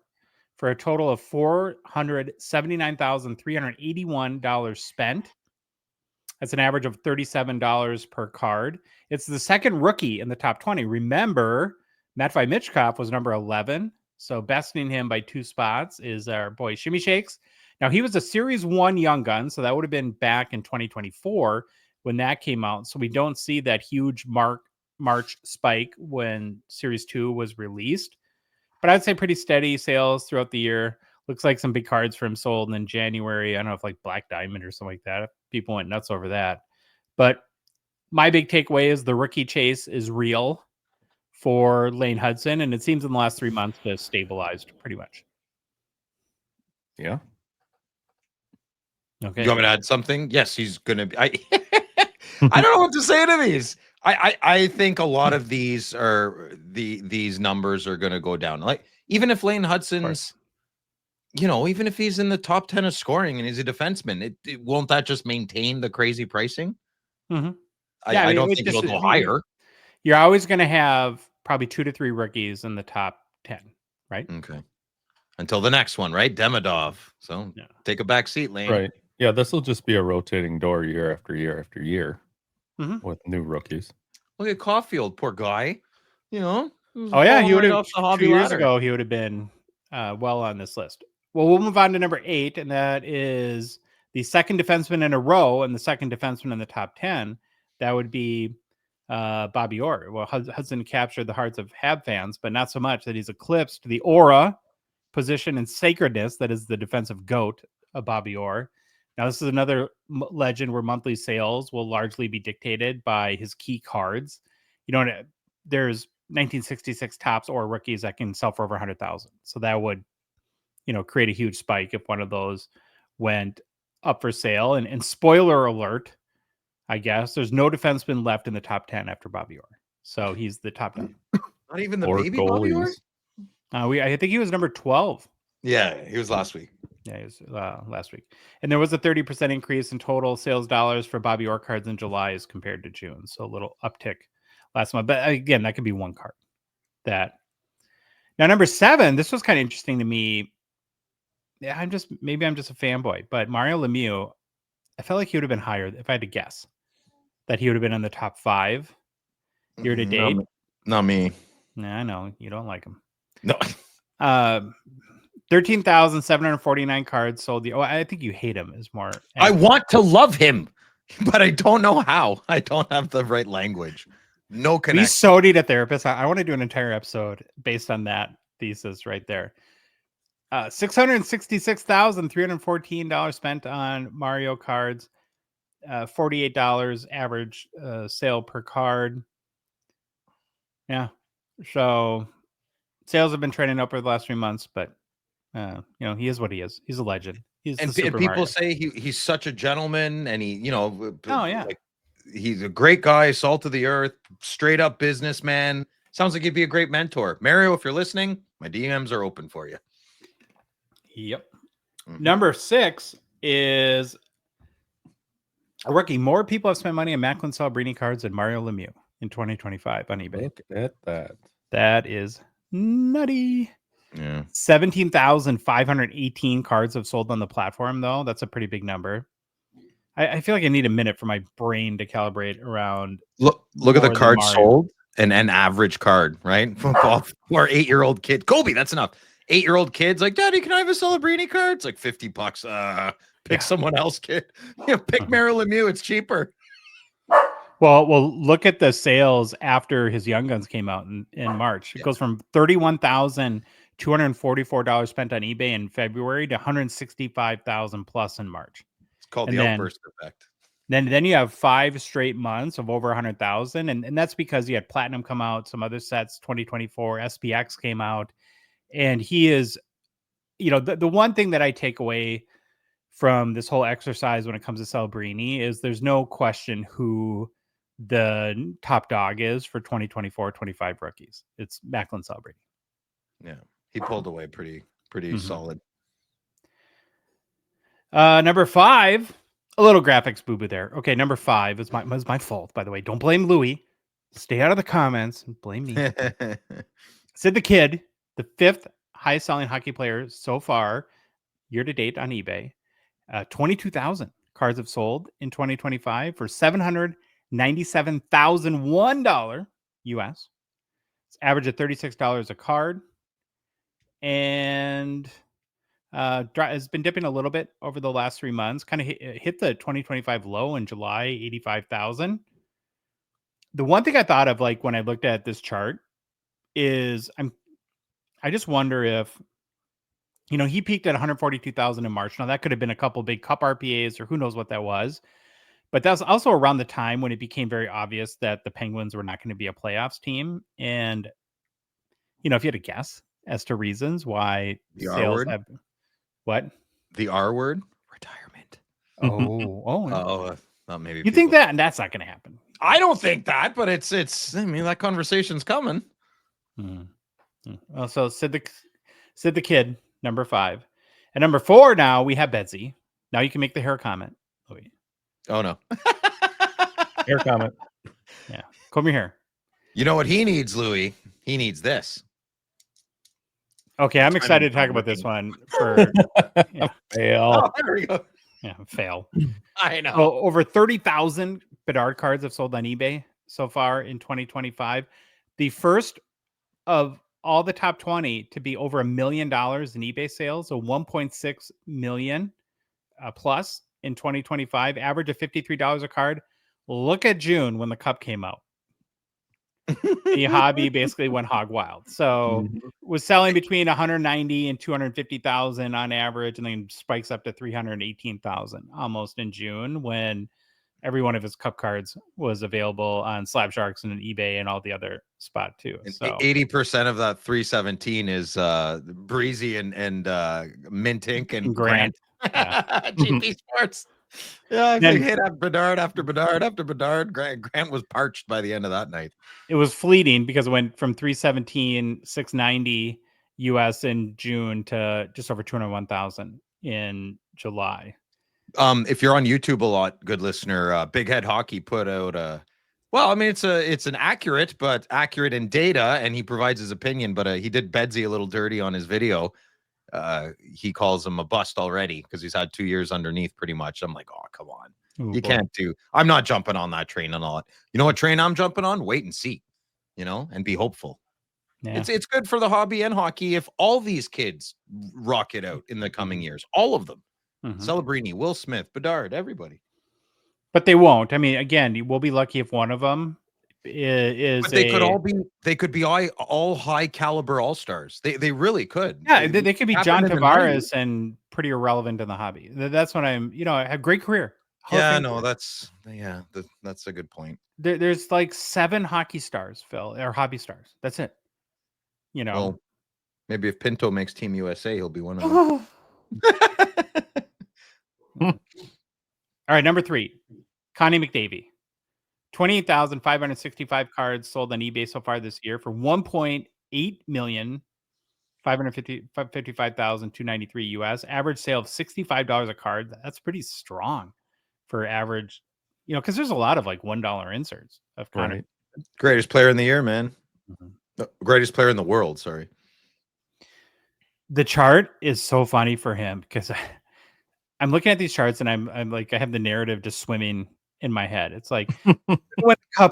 for a total of $479,381 spent. That's an average of $37 per card. It's the second rookie in the top 20. Remember, Matvei Michkov was number 11. So besting him by 2 spots is our boy Shimmy Shakes. Now, he was a Series 1 Young Gun, so that would have been back in 2024 when that came out. So we don't see that huge March spike when Series 2 was released. But I'd say pretty steady sales throughout the year. Looks like some big cards for him sold in January. I don't know if like Black Diamond or something like that. People went nuts over that. But my big takeaway is the rookie chase is real for Lane Hudson. And it seems in the last 3 months to have stabilized pretty much. Yeah. Okay. You want me to add something? Yes, he's going to be. I don't know what to say to these. I think a lot of these are these numbers are going to go down. Like even if Lane Hudson's, even if he's in the top 10 of scoring and he's a defenseman, it won't that just maintain the crazy pricing? Mm-hmm. I don't think it'll go higher. You're always going to have probably 2 to 3 rookies in the top 10, right? Okay. Until the next one, right? Demidov. So take a back seat, Lane. Right. Yeah, this will just be a rotating door year after year after year with new rookies. Look at Caulfield, poor guy. Oh yeah, he would have 2 years ago. He would have been well on this list. Well, we'll move on to number 8, and that is the second defenseman in a row and the second defenseman in the top 10. That would be Bobby Orr. Well, Hudson captured the hearts of Hab fans, but not so much that he's eclipsed the aura, position, and sacredness that is the defensive GOAT of Bobby Orr. Now, this is another legend where monthly sales will largely be dictated by his key cards. There's 1966 Topps or rookies that can sell for over 100,000. So that would, create a huge spike if one of those went up for sale. And spoiler alert, I guess, there's no defenseman left in the top 10 after Bobby Orr. So he's the top 10. Not even the baby Bobby Orr? I think he was number 12. Yeah, he was last week. Yeah, he was last week. And there was a 30% increase in total sales dollars for Bobby Orr cards in July as compared to June. So a little uptick last month. But again, that could be one card. Now, number 7, this was kind of interesting to me. Yeah, maybe I'm just a fanboy, but Mario Lemieux, I felt like he would have been higher if I had to guess. That he would have been in the top 5 year to date. Not me. Nah, I know you don't like him. No. 13,749 cards sold. I think you hate him is more. I want to love him, but I don't know how. I don't have the right language. No connection. We so need a therapist. I want to do an entire episode based on that thesis right there. $666,314 spent on Mario cards. $48 average sale per card. Yeah. So sales have been trending up over the last 3 months, but he is what he is. He's a legend. And people Mario. say he's such a gentleman, and he, like, he's a great guy, salt of the earth, straight up businessman. Sounds like he'd be a great mentor. Mario, if you're listening, my DMs are open for you. Yep. Mm-hmm. Number 6 is a rookie. More people have spent money on Macklin Celebrini cards than Mario Lemieux in 2025 on eBay. Look at that. That is nutty. Yeah. 17,518 cards have sold on the platform, though. That's a pretty big number. I feel like I need a minute for my brain to calibrate around. Look at the more than cards Mario. sold and an average card, right? For 8-year-old kid. Kobe, that's enough. 8-year-old kids like, Daddy, can I have a Celebrini card? It's like $50. Pick someone else, kid. Pick Marilyn Mew. It's cheaper. Well, look at the sales after his Young Guns came out in March. It goes from $31,244 spent on eBay in February to $165,000 plus in March. It's called And the then- outburst effect. Then you have 5 straight months of over 100,000, and that's because you had Platinum come out, some other sets, 2024 SPX came out, and he is, the one thing that I take away from this whole exercise when it comes to Celebrini is there's no question who the top dog is for 2024-25 rookies. It's Macklin Celebrini. Yeah, he pulled away pretty solid. Number 5, a little graphics boo-boo there. Okay, number 5 is my fault, by the way. Don't blame Louis. Stay out of the comments and blame me. Sid the Kid, the 5th highest selling hockey player so far, year to date on eBay. 22,000 cards have sold in 2025 for $797,001 US. It's average of $36 a card, and has been dipping a little bit over the last 3 months. Kind of hit the 2025 low in July, 85,000. The one thing I thought of, like when I looked at this chart, is I just wonder if, he peaked at 142,000 in March. Now that could have been a couple big cup RPAs or who knows what that was. But that's also around the time when it became very obvious that the Penguins were not going to be a playoffs team. And, if you had a guess as to reasons why The R sales word? have what? The R word? Retirement. Not maybe. You think that, and that's not going to happen. I don't think that, but it's. I mean, that conversation's coming. Well, so Sid the Kid, number 5, and number 4. Now we have Betsy. Now you can make the hair comment. Oh no. Hair comment. Yeah, comb your hair. You know what he needs, Louis? He needs this. Okay, I'm excited to talk about this one. For Fail. Oh, there we go. fail. I know. So over 30,000 Bedard cards have sold on eBay so far in 2025. The first of all the top 20 to be over $1 million in eBay sales, so 1.6 million plus in 2025, average of $53 a card. Look at June when the cup came out. The hobby basically went hog wild. So was selling between 190 and 250,000 on average, and then spikes up to 318,000 almost in June when every one of his cup cards was available on Slab Sharks and eBay and all the other spot too. So 80% of that 317 is Breezy and Mint Ink and Grant. GP Sports. Yeah, I think hit at Bedard after Bedard after Bedard. Grant was parched by the end of that night. It was fleeting because it went from 317, 690 US in June to just over 201,000 in July. If you're on YouTube a lot, good listener, Big Head Hockey put out well, I mean, it's an accurate in data, and he provides his opinion, but he did Bedsy a little dirty on his video. He calls him a bust already because he's had 2 years underneath pretty much. I'm like, oh, come on. Can't do. I'm not jumping on that train and all. You know what train I'm jumping on? Wait and see, and be hopeful. Yeah. It's good for the hobby and hockey if all these kids rock it out in the coming years. All of them. Celebrini, Will Smith, Bedard, everybody. But they won't. I mean, again, we'll be lucky if one of them is. But they could be all high caliber all stars. They really could. Yeah, they could be John Tavares and pretty irrelevant in the hobby. That's what I'm. I have a great career. Yeah, no, that's a good point. There's like 7 hockey stars, Phil, or hobby stars. That's it. Well, maybe if Pinto makes Team USA, he'll be one of them. All right, number 3, Connie McDavid. 28,565 cards sold on eBay so far this year for 1.8 million, 555,293 US. Average sale of $65 a card. That's pretty strong for average, because there's a lot of like $1 inserts of Connie. Right. Greatest player in the year, man. Greatest player in the world. Sorry. The chart is so funny for him because I'm looking at these charts and I'm like, I have the narrative just swimming in my head. It's like,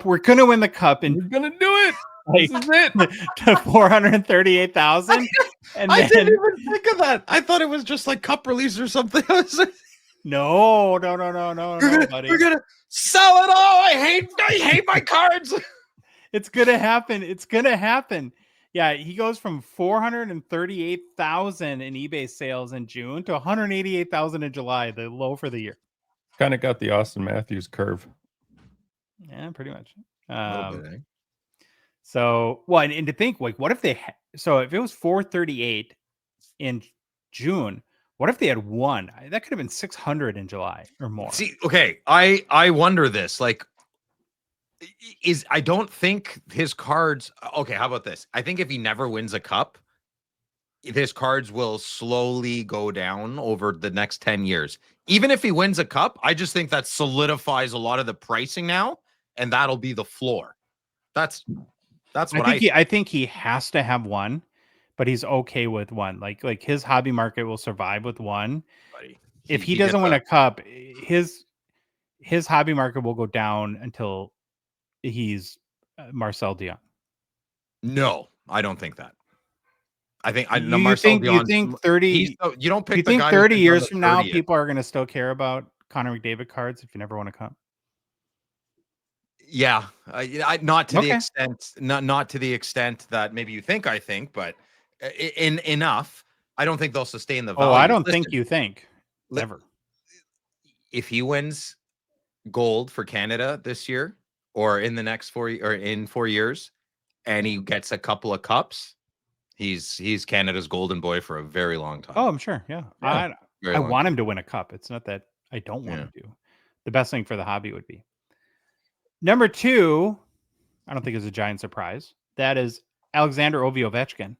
we're gonna win the cup and We're gonna do it. like, This is it. to 438,000. And I didn't then even think of that. I thought it was just like cup release or something. I was like, no, buddy. we're gonna sell it all. I hate my cards. It's gonna happen. It's gonna happen. Yeah, he goes from 438,000 in eBay sales in June to 188,000 in July, the low for the year. Kind of got the Austin Matthews curve. Yeah, pretty much. A little bit, eh? So, well, and to think, like, what if they? So, if it was 438 in June, what if they had won? That could have been 600 in July or more. See, okay, I wonder this. Like, I don't think his cards. Okay, how about this? I think if he never wins a cup, his cards will slowly go down over the next 10 years. Even if he wins a cup, I just think that solidifies a lot of the pricing now, and that'll be the floor. That's what I think he has to have one, but he's okay with one. Like his hobby market will survive with one. Buddy. If he doesn't win a cup, his hobby market will go down until he's Marcel Dion. No, I don't think that. I think I know You Marcel think 30? You don't pick. You the think guy 30 who's years from now, 30th. people are going to still care about Connor McDavid cards if you never won a cup? Yeah, not to the Okay. extent, not to the extent that maybe you think. I think, but in enough, I don't think they'll sustain the value. Oh, I don't Listen, think you think ever. if he wins gold for Canada this year or in the next 4 or in 4 years, and he gets a couple of cups, he's Canada's golden boy for a very long time. Oh, I'm sure. Yeah. Yeah, I want him to win a cup. It's not that I don't want Yeah. him to. The best thing for the hobby would be. Number 2, I don't think is a giant surprise. That is Alexander Ovechkin.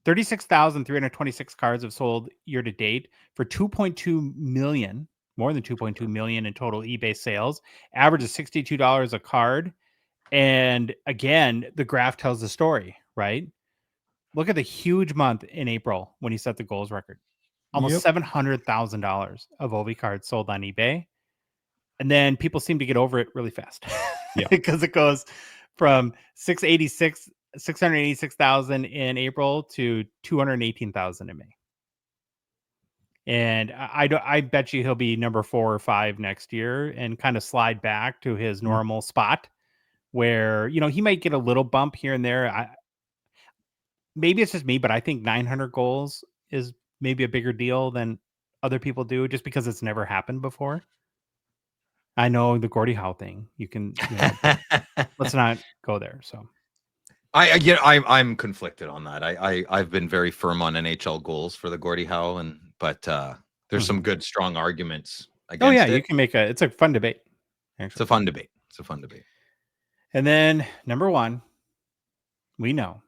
36,326 cards have sold year to date for 2.2 million, more than 2.2 million in total eBay sales. Average is $62 a card. And again, the graph tells the story, right? Look at the huge month in April when he set the goals record. Almost $700,000 of Ovi cards sold on eBay. And then people seem to get over it really fast. Yeah. Because it goes from 686,000 in April to 218,000 in May. And I bet you he'll be number 4 or 5 next year and kind of slide back to his normal spot where, he might get a little bump here and there. Maybe it's just me, but I think 900 goals is maybe a bigger deal than other people do just because it's never happened before. I know the Gordie Howe thing. You can, let's not go there. So I'm conflicted on that. I've been very firm on NHL goals for the Gordie Howe, but there's some good, strong arguments against oh yeah, it. you can make it's a fun debate. Actually. It's a fun debate. And then number 1, we know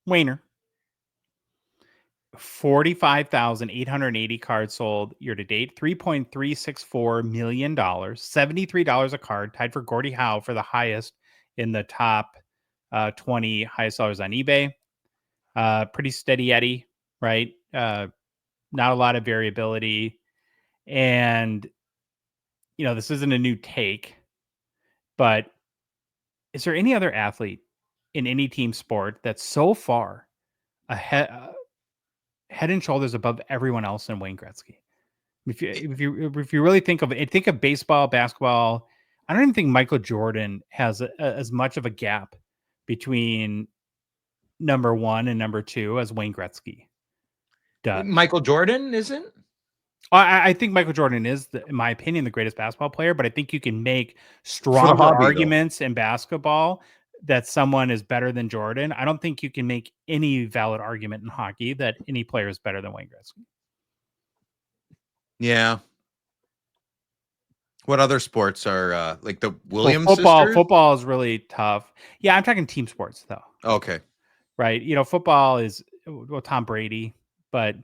Wayner. 45,880 cards sold year to date, $3.364 million, $73 a card, tied for Gordie Howe for the highest in the top 20 highest sellers on eBay. Pretty steady Eddie, right? Not a lot of variability. And, this isn't a new take, but is there any other athlete in any team sport that's so far ahead, head and shoulders above everyone else than Wayne Gretzky? If you really think of baseball, basketball, I don't even think Michael Jordan has as much of a gap between number 1 and number 2 as Wayne Gretzky does. Michael Jordan isn't? I think Michael Jordan is, in my opinion, the greatest basketball player, but I think you can make stronger hobby, arguments in basketball that someone is better than Jordan. I don't think you can make any valid argument in hockey that any player is better than Wayne Gretzky. Yeah. What other sports are like the Williams sisters? Football is really tough. Yeah, I'm talking team sports though. Okay. Right. Football is Tom Brady, but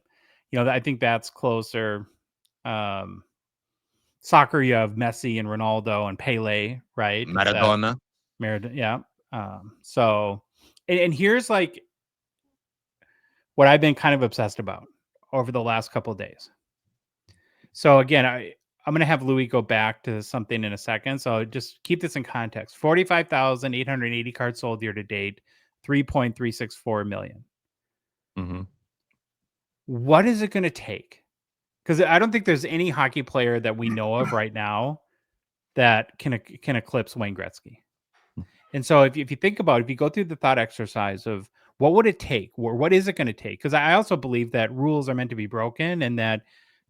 I think that's closer. Soccer, you have Messi and Ronaldo and Pele, right? Maradona. Yeah. So, and here's like what I've been kind of obsessed about over the last couple of days. So again, I'm going to have Louis go back to something in a second. So just keep this in context. 45,880 cards sold year to date, 3.364 million. Mm-hmm. What is it going to take? Because I don't think there's any hockey player that we know of right now that can eclipse Wayne Gretzky. And so if you think about it, if you go through the thought exercise of what would it take, or what is it going to take? Because I also believe that rules are meant to be broken, and that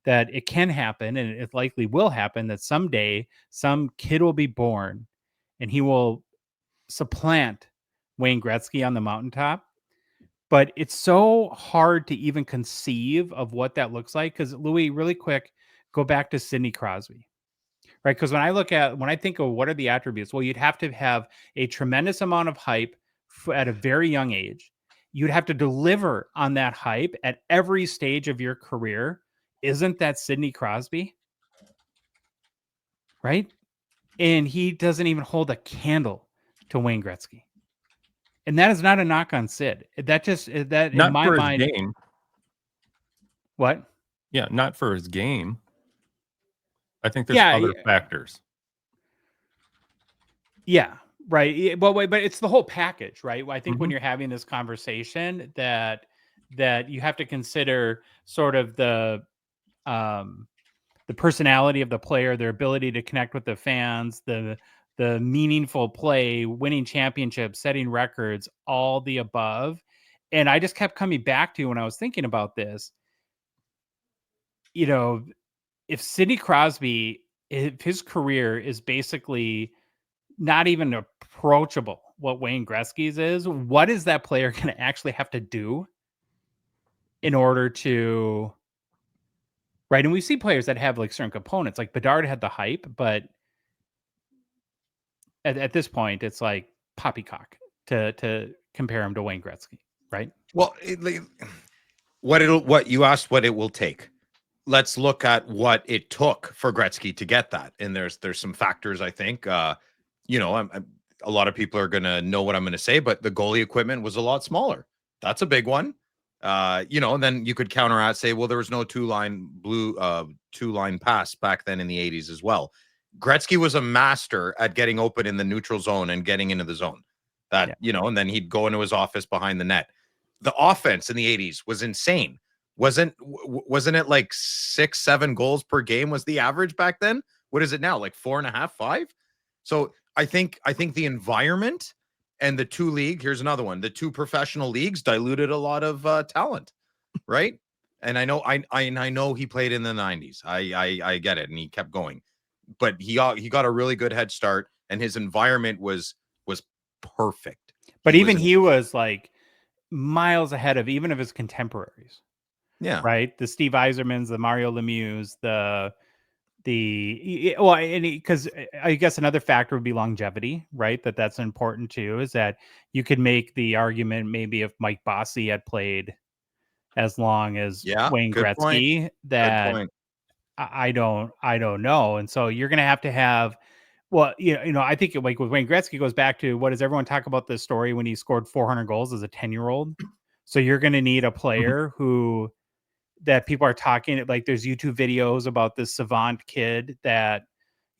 it can happen, and it likely will happen, that someday some kid will be born and he will supplant Wayne Gretzky on the mountaintop. But it's so hard to even conceive of what that looks like. Because Louis, really quick, go back to Sidney Crosby. Right, because when I think of what are the attributes, well, you'd have to have a tremendous amount of hype at a very young age. You'd have to deliver on that hype at every stage of your career. Isn't that Sidney Crosby? Right, and he doesn't even hold a candle to Wayne Gretzky, and that is not a knock on Sid. That Not in my for mind. his game. What? Yeah, not for his game. I think there's Yeah, other factors. Yeah, right. Well, wait, but it's the whole package, right? I think when Mhm. you're having this conversation, that you have to consider sort of the personality of the player, their ability to connect with the fans, the meaningful play, winning championships, setting records, all the above. And I just kept coming back to, when I was thinking about this, you know, if Sidney Crosby, if his career is basically not even approachable what Wayne Gretzky's is, what is that player going to actually have to do in order to, right? And we see players that have like certain components, like Bedard had the hype, but at this point, it's like poppycock to compare him to Wayne Gretzky, right? Well, what you asked, what it will take. Let's look at what it took for Gretzky to get that. And there's some factors, I think. A lot of people are going to know what I'm going to say, but the goalie equipment was a lot smaller. That's a big one. And then you could counteract, say, well, there was no two-line pass back then in the 80s as well. Gretzky was a master at getting open in the neutral zone and getting into the zone. And then he'd go into his office behind the net. The offense in the 80s was insane. Wasn't it like 6-7 goals per game was the average back then? What is it now? Like 4.5, 5? So I think the environment and the here's another one. The two professional leagues diluted a lot of talent, right? And I know he played in the 90s. I get it, and he kept going. But he got a really good head start, and his environment was perfect. But he was like miles ahead of even of his contemporaries. Yeah. Right. The Steve Yzermans, the Mario Lemieux, because I guess another factor would be longevity, right? That's important too, is that you could make the argument maybe if Mike Bossy had played as long as Wayne Gretzky, that I don't know. And so you're going to have, well, I think like with Wayne Gretzky goes back to, what does everyone talk about this story when he scored 400 goals as a 10-year-old? So you're going to need a player who, that people are talking, like there's YouTube videos about this savant kid that,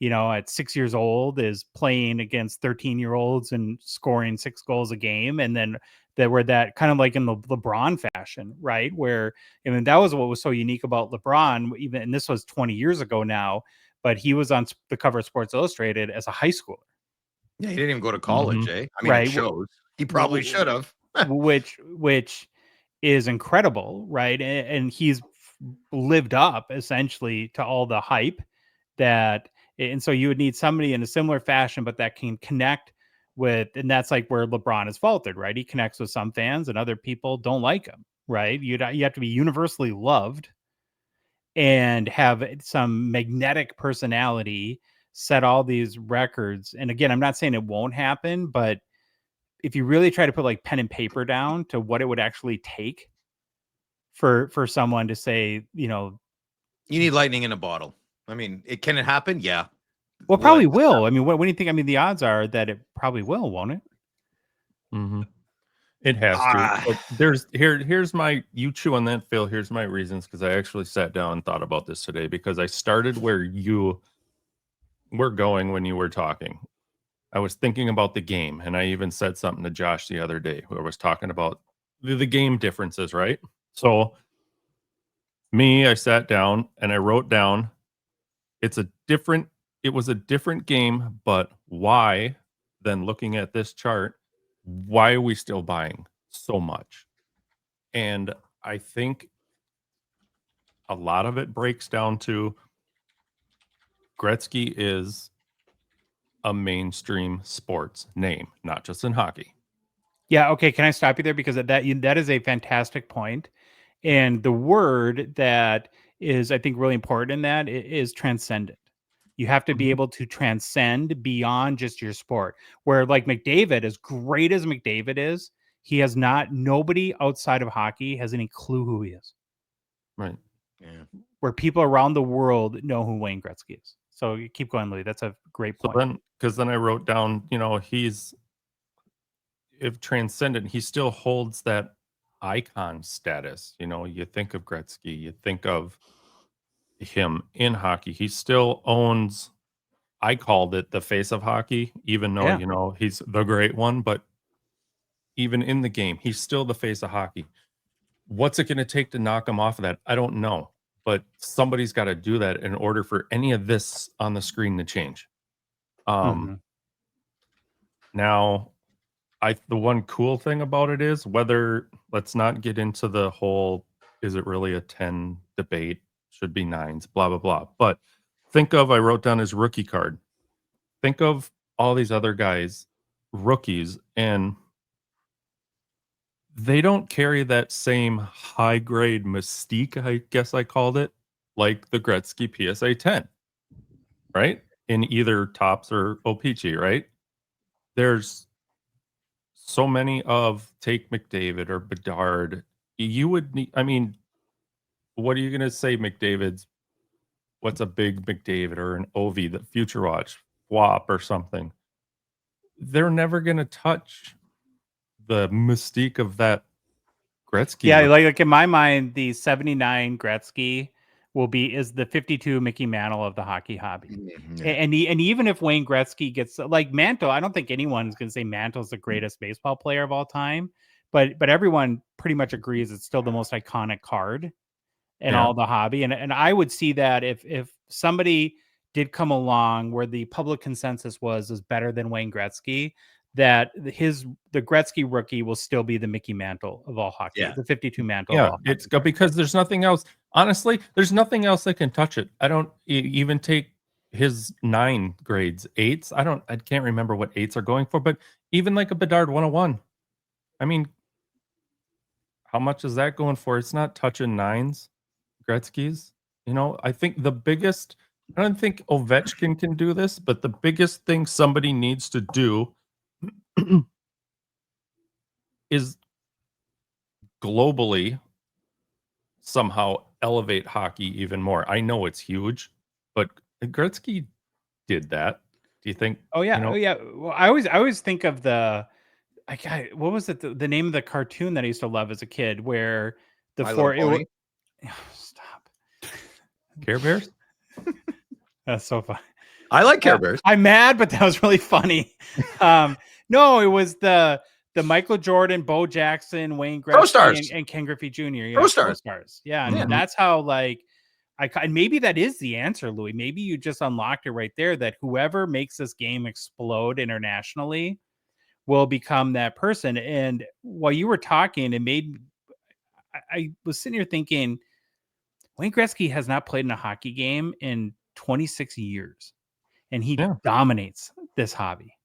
at 6 years old is playing against 13-year-olds and scoring 6 goals a game. And then that kind of like in the LeBron fashion, right? Where, that was what was so unique about LeBron, even, and this was 20 years ago now, but he was on the cover of Sports Illustrated as a high schooler. Yeah, he didn't even go to college, eh? I mean, right. It shows. He probably should have. which is incredible, right? And he's lived up essentially to all the hype and so you would need somebody in a similar fashion, but that can connect with, and that's like where LeBron has faltered, right? He connects with some fans and other people don't like him, right? You have to be universally loved and have some magnetic personality, set all these records. And again, I'm not saying it won't happen, but if you really try to put like pen and paper down to what it would actually take for someone to say, you need lightning in a bottle. I mean, can it happen? Yeah. Well, probably will. I mean, what do you think? I mean, the odds are that it probably will, won't it? Mm-hmm. It has to. But here's my, you chew on that, Phil. Here's my reasons, because I actually sat down and thought about this today, because I started where you were going when you were talking. I was thinking about the game, and I even said something to Josh the other day who I was talking about the game differences, right? So I sat down and I wrote down, it was a different game, but why, then looking at this chart, why are we still buying so much? And I think a lot of it breaks down to Gretzky is a mainstream sports name, not just in hockey. Yeah. Okay. Can I stop you there? Because that is a fantastic point. And the word that is, I think, really important in that is transcendent. You have to be able to transcend beyond just your sport. Where like McDavid, as great as McDavid is, nobody outside of hockey has any clue who he is. Right. Yeah. Where people around the world know who Wayne Gretzky is. So you keep going, Louis. That's a great point. Because then I wrote down, if transcendent, he still holds that icon status. You think of Gretzky, you think of him in hockey. He still owns, I called it the face of hockey, even though, he's the great one. But even in the game, he's still the face of hockey. What's it going to take to knock him off of that? I don't know. But somebody's got to do that in order for any of this on the screen to change. Now, the one cool thing about it is let's not get into the whole, is it really a 10 debate? Should be 9s, blah, blah, blah. But I wrote down his rookie card. Think of all these other guys, rookies, and they don't carry that same high grade mystique, I guess I called it, like the Gretzky PSA 10, right? In either Topps or O-Pee-Chee, right? There's so many of, take McDavid or Bedard. You would need, what are you going to say McDavid's, what's a big McDavid or an Ovi, the Future Watch, Flop or something? They're never going to touch the mystique of that Gretzky. Yeah, like in my mind, the 79 Gretzky is the 52 Mickey Mantle of the hockey hobby. Yeah. And even if Wayne Gretzky gets like Mantle, I don't think anyone's going to say Mantle's the greatest baseball player of all time, but everyone pretty much agrees it's still the most iconic card in all the hobby. And I would see that if somebody did come along where the public consensus is better than Wayne Gretzky, that the Gretzky rookie will still be the Mickey Mantle of all hockey, the 52 Mantle. Yeah, it's because there's nothing else. Honestly, there's nothing else that can touch it. I don't even take his 9 grades, 8s. I can't remember what 8s are going for, but even like a Bedard 101. How much is that going for? It's not touching 9s, Gretzky's. I think I don't think Ovechkin can do this, but the biggest thing somebody needs to do is globally somehow elevate hockey even more. I know it's huge, but Gretzky did that. Do you think? Oh yeah, Well, I always think of what was it? The name of the cartoon that I used to love as a kid, where stop. Care Bears. That's so funny. I like Care Bears. I'm mad, but that was really funny. No, it was the Michael Jordan, Bo Jackson, Wayne Gretzky, and Ken Griffey Jr. Pro Stars. Yeah, and that's how and maybe that is the answer, Louis. Maybe you just unlocked it right there, that whoever makes this game explode internationally will become that person. And while you were talking, I was sitting here thinking, Wayne Gretzky has not played in a hockey game in 26 years, and he dominates this hobby.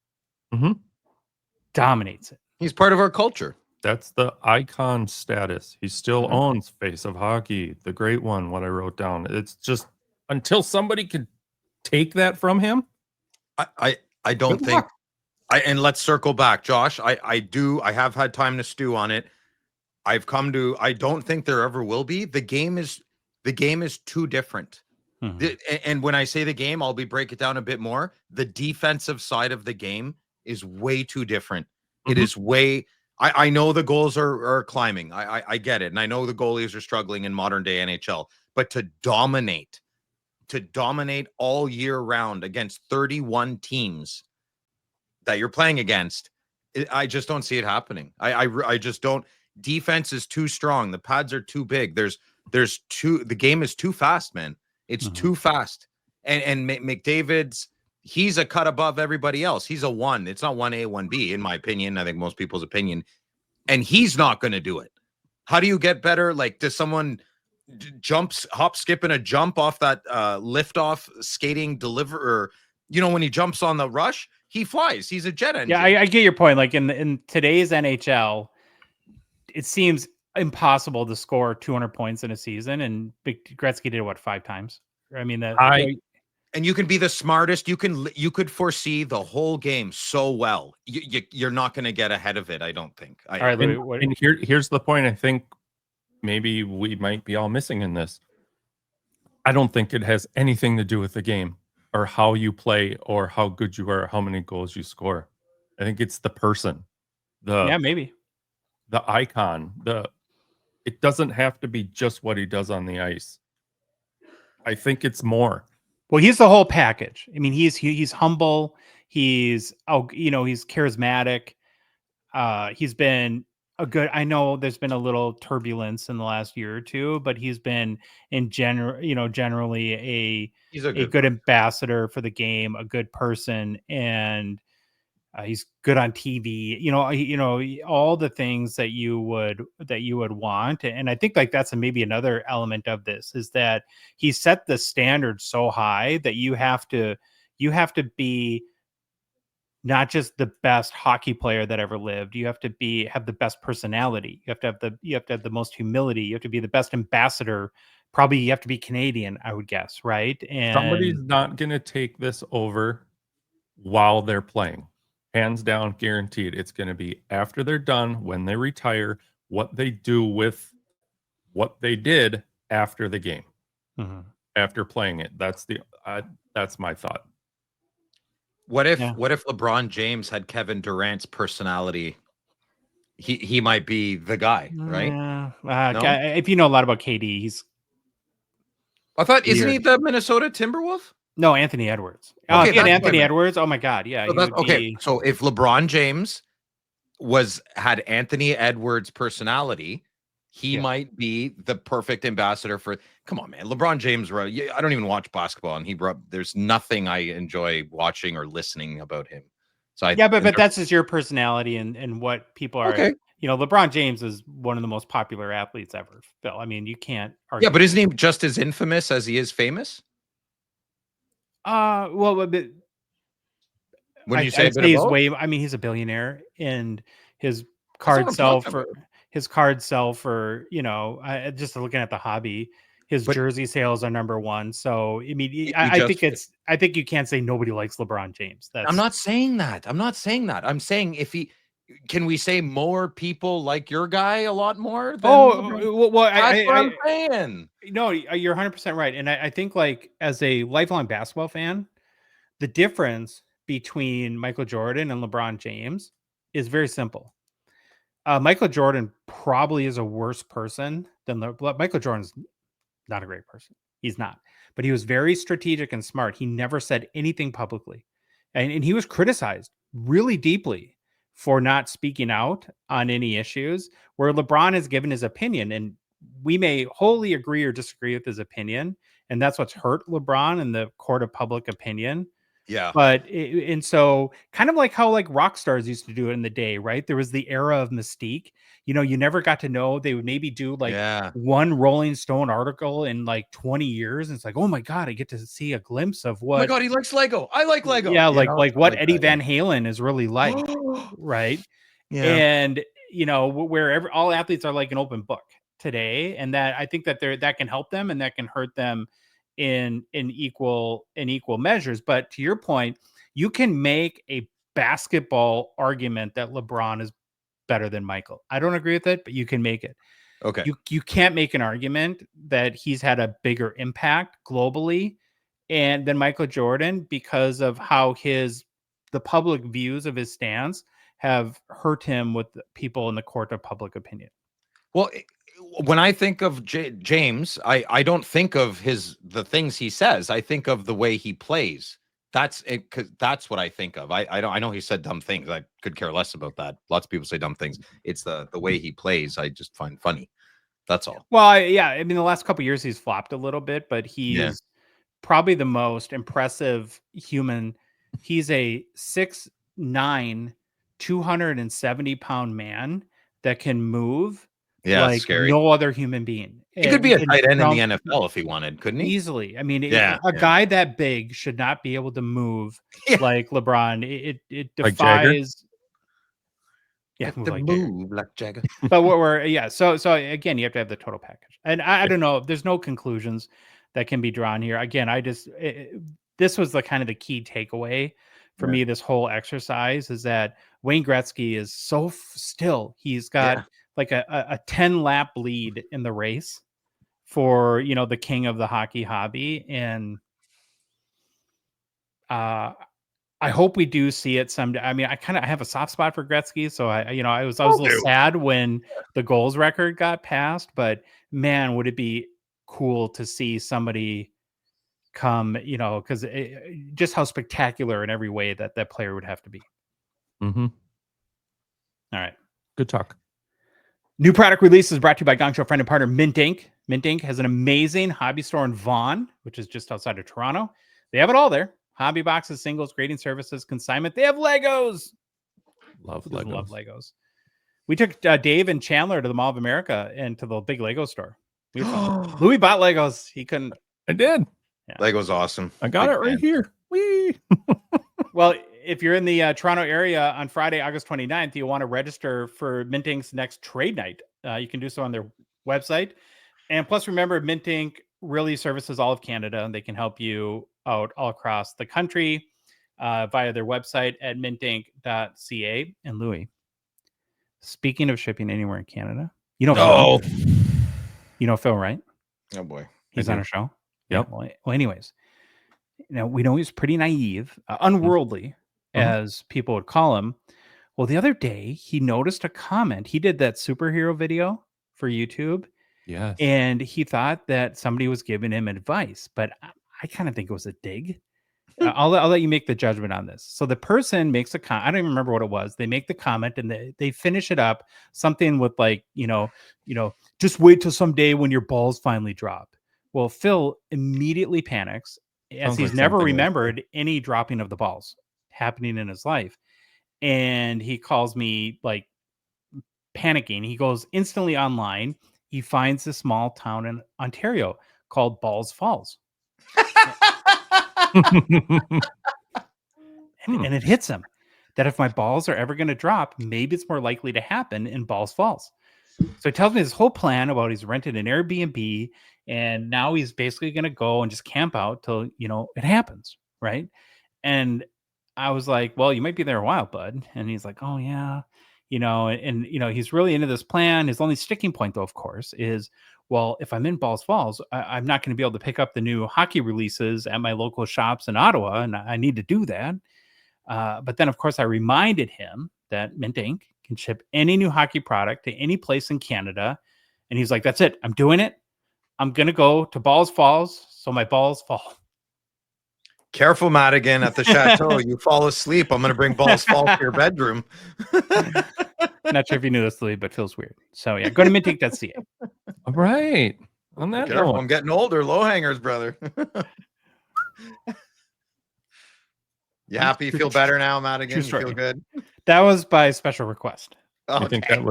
Dominates it. He's part of our culture. That's the icon status. He still owns face of hockey, the great one, what I wrote down. It's just until somebody can take that from him. I don't think and let's circle back, Josh. I have had time to stew on it. I don't think there ever will be. The game is too different. And when I say the game, I'll break it down a bit more. The defensive side of the game is way too different. It is way, I know the goals are climbing. I get it. And I know the goalies are struggling in modern day NHL, but to dominate all year round against 31 teams that you're playing against, I just don't see it happening. I just don't. Defense is too strong. The pads are too big. The game is too fast, man. It's too fast. And McDavid's, he's a cut above everybody else. He's a 1. It's not 1A, 1B, in my opinion. I think most people's opinion. And he's not going to do it. How do you get better? Like, does someone hop, skip, and a jump off that lift off skating deliver? Or, when he jumps on the rush, he flies. He's a jet engine. Yeah, I get your point. Like in today's NHL, it seems impossible to score 200 points in a season. And Gretzky did it, what, 5 times? I mean, and you can be the smartest. You could foresee the whole game so well. You're not going to get ahead of it, I don't think. All right, Louis, and here's the point I think maybe we might be all missing in this. I don't think it has anything to do with the game or how you play or how good you are, how many goals you score. I think it's the person. Maybe. The icon. It doesn't have to be just what he does on the ice. I think it's more. Well, he's the whole package. I mean, he's humble. He's he's charismatic. He's been a good. I know there's been a little turbulence in the last year or two, but he's been in generally he's a good ambassador for the game, a good person, and he's good on TV. All the things that you would want. And I think like that's maybe another element of this is that he set the standard so high that you have to be not just the best hockey player that ever lived. You have to have the best personality. You have to have the most humility. You have to be the best ambassador. Probably you have to be Canadian, I would guess, right? And somebody's not going to take this over while they're playing. Hands down, guaranteed. It's going to be after they're done, when they retire, what they do with what they did after the game, after playing it. That's my thought. What if LeBron James had Kevin Durant's personality? He might be the guy, right? No? If you know a lot about KD, I thought, isn't he the Minnesota Timberwolf? No, Anthony Edwards. Okay, Anthony Edwards. Oh my God, yeah. So if LeBron James had Anthony Edwards' personality, he might be the perfect ambassador for. Come on, man, LeBron James. I don't even watch basketball, and there's nothing I enjoy watching or listening about him. So but that's just your personality and what people are. Okay. LeBron James is one of the most popular athletes ever, Phil. I mean, you can't argue. Yeah, but isn't he just as infamous as he is famous? Well, when you say he's I mean, he's a billionaire, and his cards sell for just looking at the hobby, his jersey sales are number 1. So I mean, I think you can't say nobody likes LeBron James. I'm not saying that. I'm saying can we say more people like your guy a lot more? Well, that's what I'm saying. No, you're 100% right. And I think like as a lifelong basketball fan, the difference between Michael Jordan and LeBron James is very simple. Michael Jordan probably is a worse person than Michael Jordan's not a great person. He's not, but he was very strategic and smart. He never said anything publicly, and he was criticized really deeply for not speaking out on any issues, where LeBron has given his opinion, and we may wholly agree or disagree with his opinion. And that's what's hurt LeBron in the court of public opinion. Yeah. But and so kind of like how like rock stars used to do it in the day, right? There was the era of mystique. You never got to know. They would maybe do like one Rolling Stone article in like 20 years. And it's like, oh my God, I get to see a glimpse of what. Oh my God, he likes Lego. I like Lego. Yeah, like what Eddie Van Halen is really like, right? Yeah. And where all athletes are like an open book today, and that I think that that can help them and that can hurt them in equal measures. But to your point, you can make a basketball argument that LeBron is better than Michael. I don't agree with it, but you can make it. Okay. You can't make an argument that he's had a bigger impact globally than Michael Jordan because of how the public views of his stance have hurt him with people in the court of public opinion. Well, when I think of James, I don't think of the things he says. I think of the way he plays. That's it, 'cause that's what I think of. I know he said dumb things. I could care less about that. Lots of people say dumb things. It's the way he plays. I just find funny. That's all. Well, I mean, the last couple of years he's flopped a little bit, but he's probably the most impressive human. He's a 6'9", 270-pound man that can move like scary. no other human being. He could be a tight end in the NFL if he wanted, couldn't he? Easily. I mean, Yeah, a guy that big should not be able to move like LeBron. It Like Jagger? defies. Yeah, The like Jagger. move like Jagger. But what we're so again, you have to have the total package. And I don't know, there's no conclusions that can be drawn here. Again, this was the kind of the key takeaway for me. This whole exercise is that Wayne Gretzky is so still. He's got like a 10 lap lead in the race for the king of the hockey hobby, and I hope we do see it someday. I mean, I have a soft spot for Gretzky, so I was a little sad when the goals record got passed, but man, would it be cool to see somebody come, because just how spectacular in every way that player would have to be. Mm-hmm. All right. Good talk. New product release is brought to you by Gongshow friend and partner Mint Inc. Mint Inc. has an amazing hobby store in Vaughan, which is just outside of Toronto. They have it all there. Hobby boxes, singles, grading services, consignment. They have Legos. Love Legos. We took Dave and Chandler to the Mall of America and to the big Lego store. Louis bought Legos. He couldn't. I did. Yeah. Lego's awesome. I got it right here. Whee! Well, if you're in the Toronto area on Friday, August 29th, you'll want to register for Mint Inc.'s next trade night. You can do so on their website. And plus, remember, Mint Inc. really services all of Canada, and they can help you out all across the country via their website at mintinc.ca. And Louis, speaking of shipping anywhere in Canada, Phil, Phil, right? Oh boy, he's on a show. Yep. Yeah, well, anyways, we know he's pretty naive, unworldly, as people would call him. Well, the other day he noticed a comment. He did that superhero video for YouTube. Yes. And he thought that somebody was giving him advice, but I kind of think it was a dig. I'll let you make the judgment on this. So the person makes a comment. I don't even remember what it was. They make the comment and they finish it up. Something with like, just wait till someday when your balls finally drop. Well, Phil immediately panics as he's never remembered any dropping of the balls happening in his life. And he calls me like panicking. He goes instantly online. He finds a small town in Ontario called Balls Falls. And it hits him that if my balls are ever going to drop, maybe it's more likely to happen in Balls Falls. So he tells me this whole plan about he's rented an Airbnb and now he's basically going to go and just camp out till, it happens. Right. And I was like, well, you might be there a while, bud. And he's like, oh yeah. He's really into this plan. His only sticking point, though, of course, is, well, if I'm in Balls Falls, I'm not going to be able to pick up the new hockey releases at my local shops in Ottawa, and I need to do that. But then, of course, I reminded him that Mint Inc. can ship any new hockey product to any place in Canada. And he's like, that's it. I'm doing it. I'm going to go to Balls Falls so my balls fall. Careful, Madigan, at the chateau. You fall asleep. I'm going to bring Balls Fall to your bedroom. Not sure if you knew this, Louis, but feels weird. So yeah, go to mintinc.ca. All right. On that note. I'm getting older. Low hangers, brother. You happy? You feel better now, Madigan? You feel good? That was by special request. Okay. I think that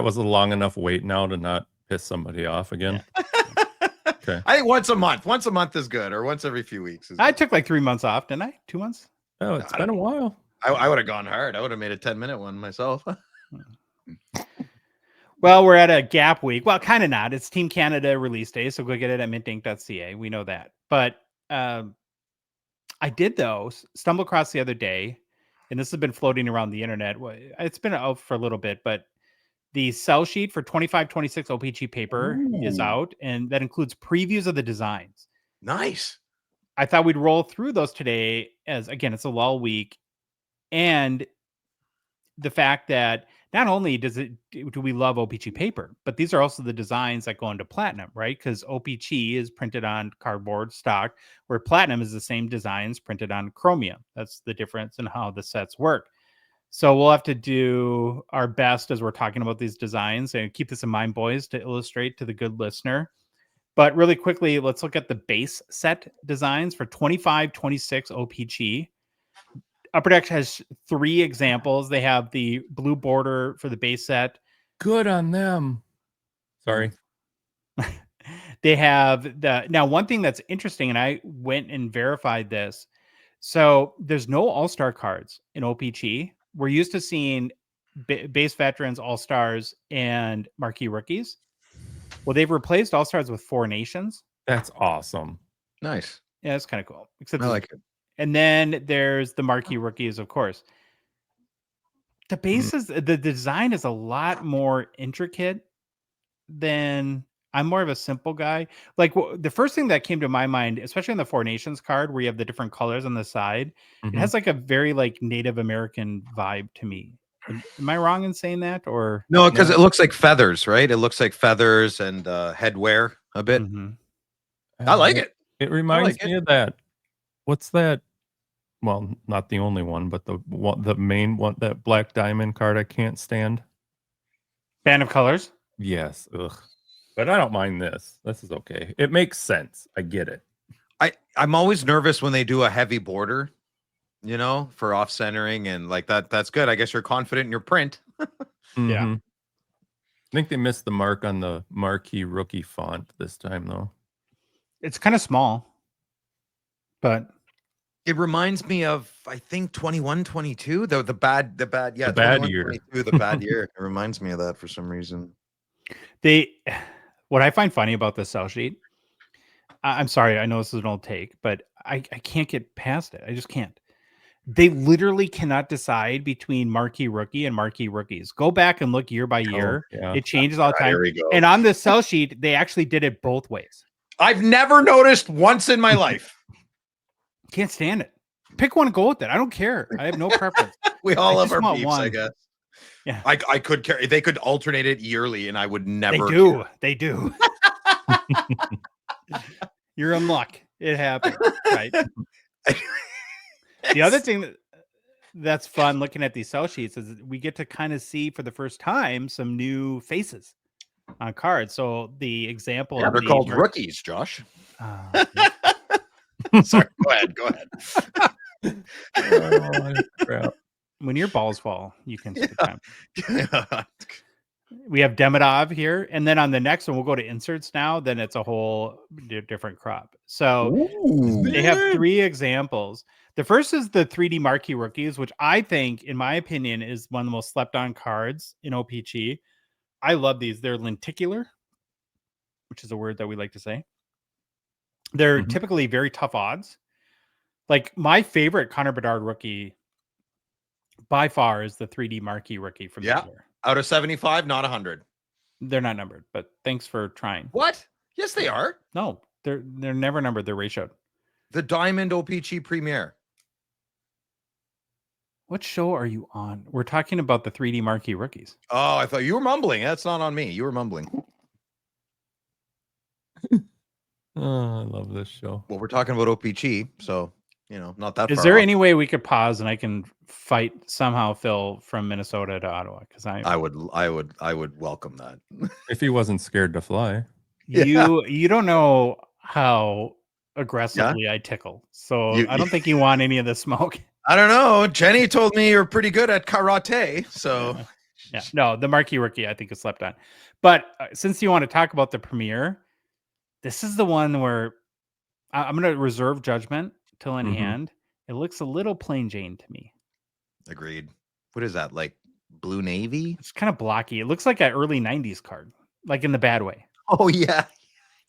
was a long enough wait now to not piss somebody off again. Yeah. Okay. I think once a month is good, or once every few weeks. I took like 3 months off, didn't I? 2 months? Oh, it's been a while. I would have gone hard. I would have made a 10-minute one myself. Well, we're at a gap week. Well, kind of not. It's Team Canada release day, so go get it at mintinc.ca. We know that. But I did, though, stumble across the other day, and this has been floating around the internet. It's been out for a little bit, but the sell sheet for 25-26 O-Pee-Chee paper is out, and that includes previews of the designs. Nice. I thought we'd roll through those today as, again, it's a lull week. And the fact that not only do we love O-Pee-Chee paper, but these are also the designs that go into platinum, right? Because O-Pee-Chee is printed on cardboard stock, where platinum is the same designs printed on chromium. That's the difference in how the sets work. So we'll have to do our best as we're talking about these designs, and keep this in mind, boys, to illustrate to the good listener. But really quickly, let's look at the base set designs for 25-26 O-Pee-Chee. Upper Deck has 3 examples. They have the blue border for the base set. Good on them. Sorry. They have now one thing that's interesting, and I went and verified this. So there's no all-star cards in O-Pee-Chee. We're used to seeing base veterans, all-stars, and marquee rookies. Well, they've replaced all-stars with 4 nations. That's awesome. Nice. Yeah, that's kind of cool. Except I like it. And then there's the marquee rookies, of course. The base is the design is a lot more intricate than I'm more of a simple guy. Like the first thing that came to my mind, especially on the 4 Nations card, where you have the different colors on the side, it has like a very like Native American vibe to me. Am I wrong in saying that? Or no, because it looks like feathers, right? It looks like feathers and headwear a bit. I like it. It reminds me of that. What's that? Well, not the only one, but the main one, that Black Diamond card I can't stand. Band of Colors? Yes. Ugh. But I don't mind this. This is okay. It makes sense. I get it. I'm always nervous when they do a heavy border, you know, for off centering and like that. That's good. I guess you're confident in your print. Yeah. I think they missed the mark on the marquee rookie font this time, though. It's kind of small, but it reminds me of, I think, 21-22, the bad year. The bad year. It reminds me of that for some reason. What I find funny about this sell sheet, I'm sorry, I know this is an old take, but I can't get past it. I just can't. They literally cannot decide between marquee rookie and marquee rookies. Go back and look year by year. Yeah. It changes all the time. There we go. And on the sell sheet, they actually did it both ways. I've never noticed once in my life. Can't stand it. Pick one and go with it. I don't care. I have no preference. We all have our want peeps, one. I guess. Yeah. I could carry. They could alternate it yearly, and I would never. They do. You're in luck. It happens, right? The other thing that's fun looking at these sell sheets is we get to kind of see for the first time some new faces on cards. So the example, they're called rookies, Josh. Yeah. Sorry, go ahead. Oh, crap. When your balls fall, you can take time. We have Demidov here, and then on the next one, we'll go to inserts now. Then it's a whole different crop. So they have 3 examples. The first is the 3D marquee rookies, which I think, in my opinion, is one of the most slept on cards in O-Pee-Chee. I love these. They're lenticular, which is a word that we like to say. They're typically very tough odds. Like my favorite Connor Bedard rookie by far is the 3D marquee rookie from the year. Out of 75, not 100. They're not numbered, but thanks for trying. What? Yes, they are. No, they're never numbered. They're ratioed. The Diamond O-Pee-Chee Premier. What show are you on? We're talking about the 3D marquee rookies. Oh, I thought you were mumbling. That's not on me. You were mumbling. Oh, I love this show. Well, we're talking about O-Pee-Chee, so not that. Is there any way we could pause and I can fight somehow Phil from Minnesota to Ottawa? Because I would welcome that. If he wasn't scared to fly. You don't know how aggressively I tickle, so I don't think you want any of the smoke. I don't know. Jenny told me you're pretty good at karate, so yeah. No, the marquee rookie I think is slept on. But since you want to talk about the premiere, this is the one where I'm going to reserve judgment till in hand. It looks a little plain Jane to me. Agreed. What is that, like blue navy? It's kind of blocky. It looks like an early 90s card, like in the bad way. Oh, yeah.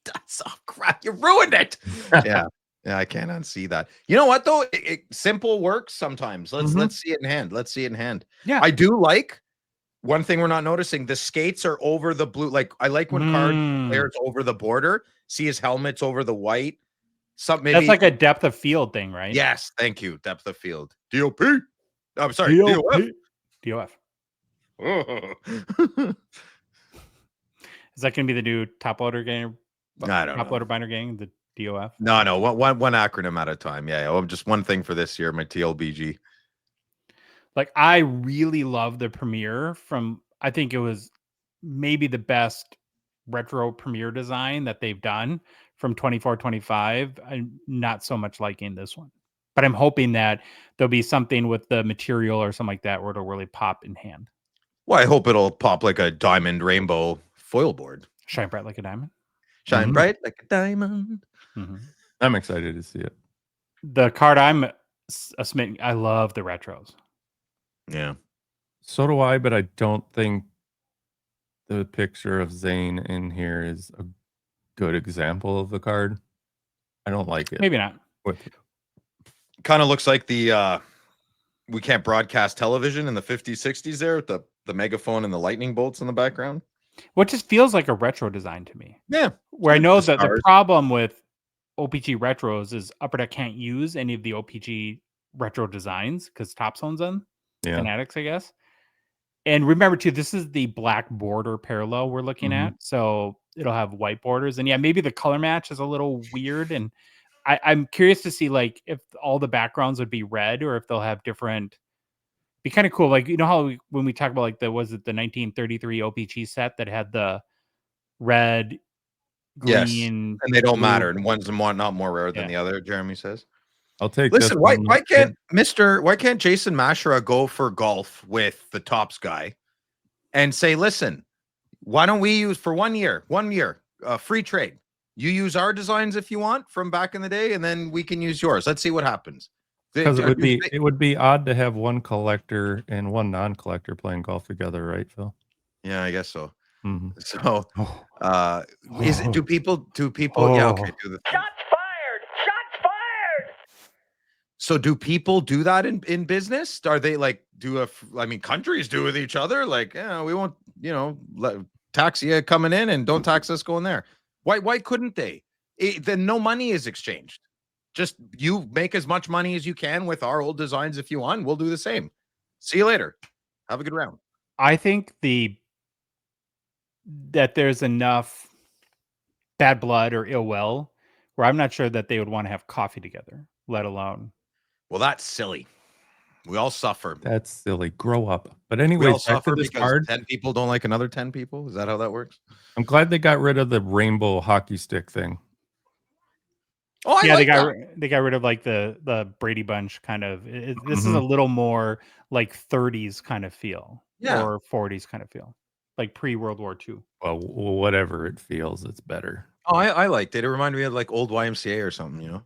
That's crap. You ruined it. Yeah, I can't unsee that. You know what, though? Simple works sometimes. Let's see it in hand. Let's see it in hand. Yeah. I do like one thing we're not noticing. The skates are over the blue. Like, I like when players over the border. See his helmet's over the white. That's like a depth of field thing, right? Yes, thank you. Depth of field. DOP. I'm sorry, DOF. DOF. Oh. Is that going to be the new top loader game? I don't Top know. loader binder game, the DOF. No. One acronym at a time. Yeah. Just one thing for this year. My TLBG. Like, I really love the premiere from, I think it was maybe the best retro premiere design that they've done from 24-25. I'm not so much liking this one, but I'm hoping that there'll be something with the material or something like that where it'll really pop in hand. Well, I hope it'll pop like a diamond rainbow foil board. Shine bright like a diamond. Shine bright like a diamond. Mm-hmm. I'm excited to see it. The card I'm smitten. I love the retros. Yeah. So do I, but I don't think the picture of Zane in here is a good example of the card. I don't like it. Maybe not. Kind of looks like the we can't broadcast television in the 50s, 60s there with the megaphone and the lightning bolts in the background. What just feels like a retro design to me. Yeah. Where I know that the stars. problem with O-Pee-Chee retros is Upper Deck can't use any of the O-Pee-Chee retro designs because Topps owns them. Yeah. Fanatics, I guess. And remember too, this is the black border parallel we're looking at. So it'll have white borders. And yeah, maybe the color match is a little weird. And I'm curious to see like if all the backgrounds would be red or if they'll have different. Be kind of cool. Like, you know how when we talk about like the 1933 O-Pee-Chee set that had the red, green, Yes. And they don't blue. matter. And one's not more rare than the other, Jeremy says. I'll take Listen, this why one. why can't Jason Mashara go for golf with the Topps guy and say, listen, why don't we use for 1 year, free trade. You use our designs if you want from back in the day, and then we can use yours. Let's see what happens. Because it would be odd to have one collector and one non-collector playing golf together, right, Phil? Yeah, I guess so. Mm-hmm. So do people yeah, okay, do the thing. Shots fired! So do people do that in business? Are they like countries do with each other? Like, yeah, we won't, tax you coming in and don't tax us going there. Why couldn't they? Then no money is exchanged. Just you make as much money as you can with our old designs if you want. We'll do the same. See you later. Have a good round. I think that there's enough bad blood or ill will where I'm not sure that they would want to have coffee together, let alone. Well, that's silly. We all suffer. That's silly. Grow up. But We anyway, all suffer because 10 people don't like another 10 people. Is that how that works? I'm glad they got rid of the rainbow hockey stick thing. Oh, They got rid of like the Brady Bunch kind of. This is a little more like 30s kind of feel, or 40s kind of feel, like pre-World War II. Well, whatever it feels, it's better. Oh, I liked it. It reminded me of like old YMCA or something,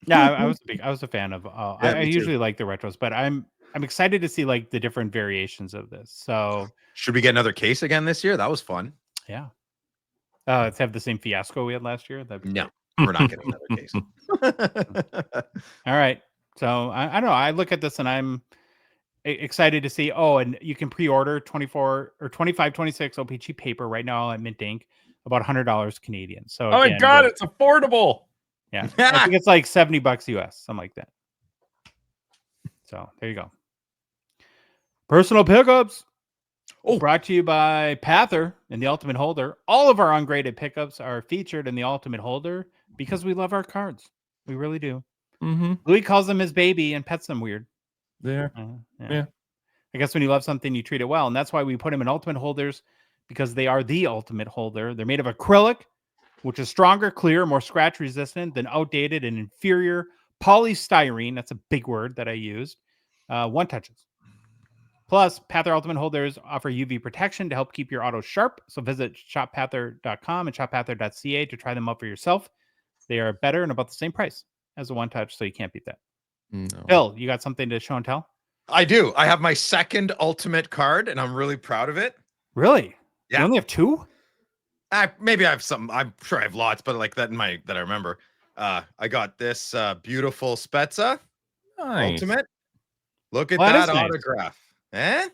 Yeah, I was a fan of. I me too. usually like the retros, but I'm excited to see like the different variations of this. So should we get another case again this year? That was fun. Yeah. Let's have the same fiasco we had last year. No, we're not getting another case. All right. So I don't know. I look at this and I'm excited to see. Oh, and you can pre-order 24 or 25, 26 O-Pee-Chee paper right now at Mint Ink, about $100 Canadian. So oh my God, it's affordable. Yeah, I think it's like $70 US, something like that. So there you go. Personal pickups. Brought to you by Pather and the Ultimate Holder. All of our ungraded pickups are featured in the Ultimate Holder because we love our cards. We really do. Mm-hmm. Louis calls them his baby and pets them weird. Yeah. Yeah. I guess when you love something, you treat it well. And that's why we put them in Ultimate Holders, because they are the Ultimate Holder. They're made of acrylic, which is stronger, clearer, more scratch resistant than outdated and inferior polystyrene. That's a big word that I used. One touches. Plus, Pather Ultimate Holders offer UV protection to help keep your auto sharp. So visit shoppather.com and shoppather.ca to try them out for yourself. They are better and about the same price as a one touch, so you can't beat that. No. Phil, you got something to show and tell? I do. I have my second Ultimate card, and I'm really proud of it. Really? Yeah. You only have two? Maybe I have some. I'm sure I have lots, but like that that I remember. I got this beautiful Spezza Ultimate. Look at that autograph. Nice.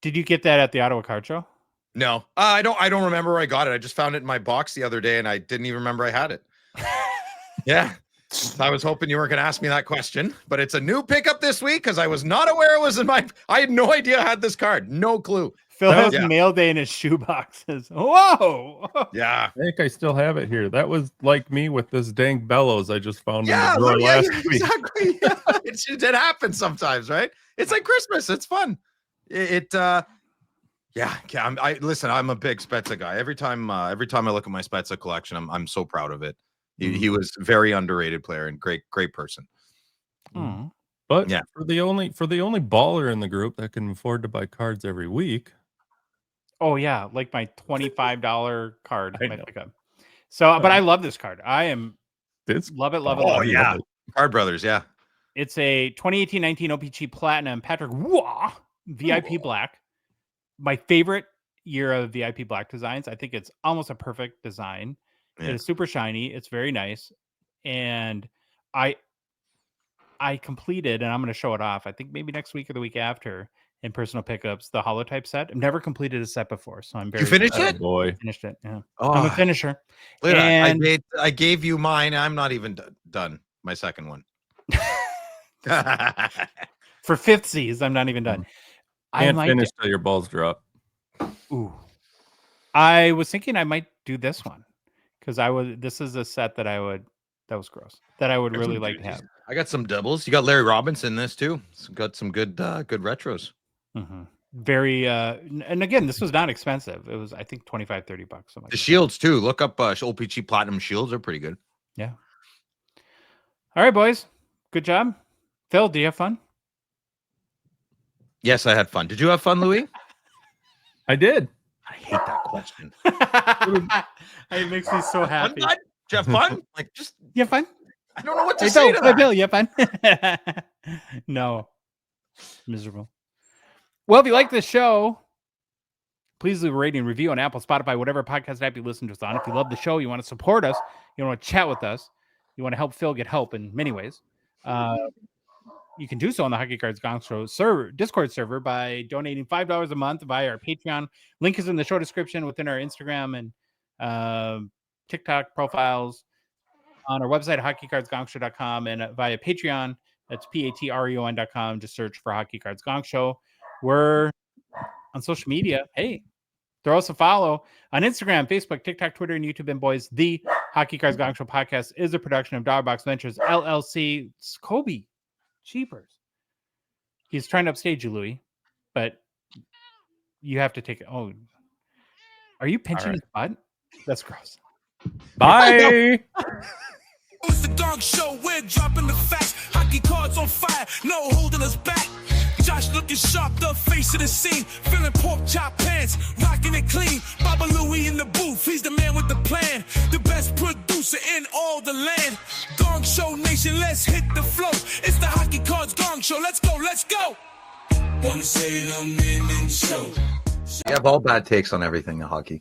Did you get that at the Ottawa Card Show? No, I don't remember where I got it. I just found it in my box the other day, and I didn't even remember I had it. Yeah. I was hoping you weren't going to ask me that question, but it's a new pickup this week because I was not aware it was in my. I had no idea I had this card. No clue. Phil has Yeah. mail day in his shoe boxes. Whoa! Yeah. I think I still have it here. That was like me with this dang bellows I just found in Yeah. the drawer last week. Exactly. Yeah. It happens sometimes, right? It's like Christmas. It's fun. Yeah. Listen. I'm a big Spezza guy. Every time I look at my Spezza collection, I'm so proud of it. He was a very underrated player and great person. Hmm. But Yeah. for the only baller in the group that can afford to buy cards every week. Oh yeah, like my $25 card. I My know. pickup. So, but I love this card. I am It's love it. Love it. Oh, Love it. yeah. Card Brothers. Yeah. It's a 2018-19 O-Pee-Chee Platinum Patrick Waugh VIP Ooh. Black. My favorite year of VIP Black designs. I think it's almost a perfect design. Yeah. It is super shiny. It's very nice. And I completed, and I'm going to show it off, I think maybe next week or the week after, in personal pickups, the holotype set. I've never completed a set before, so I'm very You finished excited. it? boy. Finished it, yeah. Oh, I'm a finisher. look at that. And I gave you mine. I'm not even done. My second one. for fifthsies, I'm not even done. I Can't might finish till your balls drop. Ooh. I was thinking I might do this one because this is a set that that was gross. That I would really like to have. I got some doubles. You got Larry Robinson in this too. So got some good retros. Mm-hmm. Very and again, this was not expensive. It was, I think, $25-30, something like The that. shields too. Look up O-Pee-Chee Platinum shields are pretty good. Yeah. All right, boys. Good job. Phil, do you have fun? Yes, I had fun. Did you have fun, Louis? I did. I hate that question. It makes me so happy. Fun, bud? Did you have fun? Like, just You have fun? I don't know what to Hey, say Phil, to that. Phil, you have fun? No. Miserable. Well, if you like this show, please leave a rating and review on Apple, Spotify, whatever podcast app you listen to us on. If you love the show, you want to support us, you want to chat with us, you want to help Phil get help in many ways, you can do so on the Hockey Cards Gongshow server, Discord server by donating $5 a month via our Patreon. Link is in the show description within our Instagram and TikTok profiles, on our website, hockeycardsgongshow.com, and via Patreon. That's patreon.com. Just search for Hockey Cards Gong Show. We're on social media. Hey, throw us a follow on Instagram, Facebook, TikTok, Twitter, and YouTube. And boys, the Hockey Cards Gong Show podcast is a production of Dogbox Ventures LLC. It's Kobe Cheapers. He's trying to upstage you, Louis, but you have to take it. Oh, are you pinching his butt? That's gross. Bye. It's the Gong Show, we're dropping the facts. Hockey cards on fire, no holding us back. Josh looking sharp, the face of the scene. Feeling pork chop pants, rocking it clean. Baba Louie in the booth, he's the man with the plan. The best producer in all the land. Gong Show Nation, let's hit the flow. It's the Hockey Cards Gong Show, let's go, let's go. Wanna say the minute show. You have all bad takes on everything in hockey.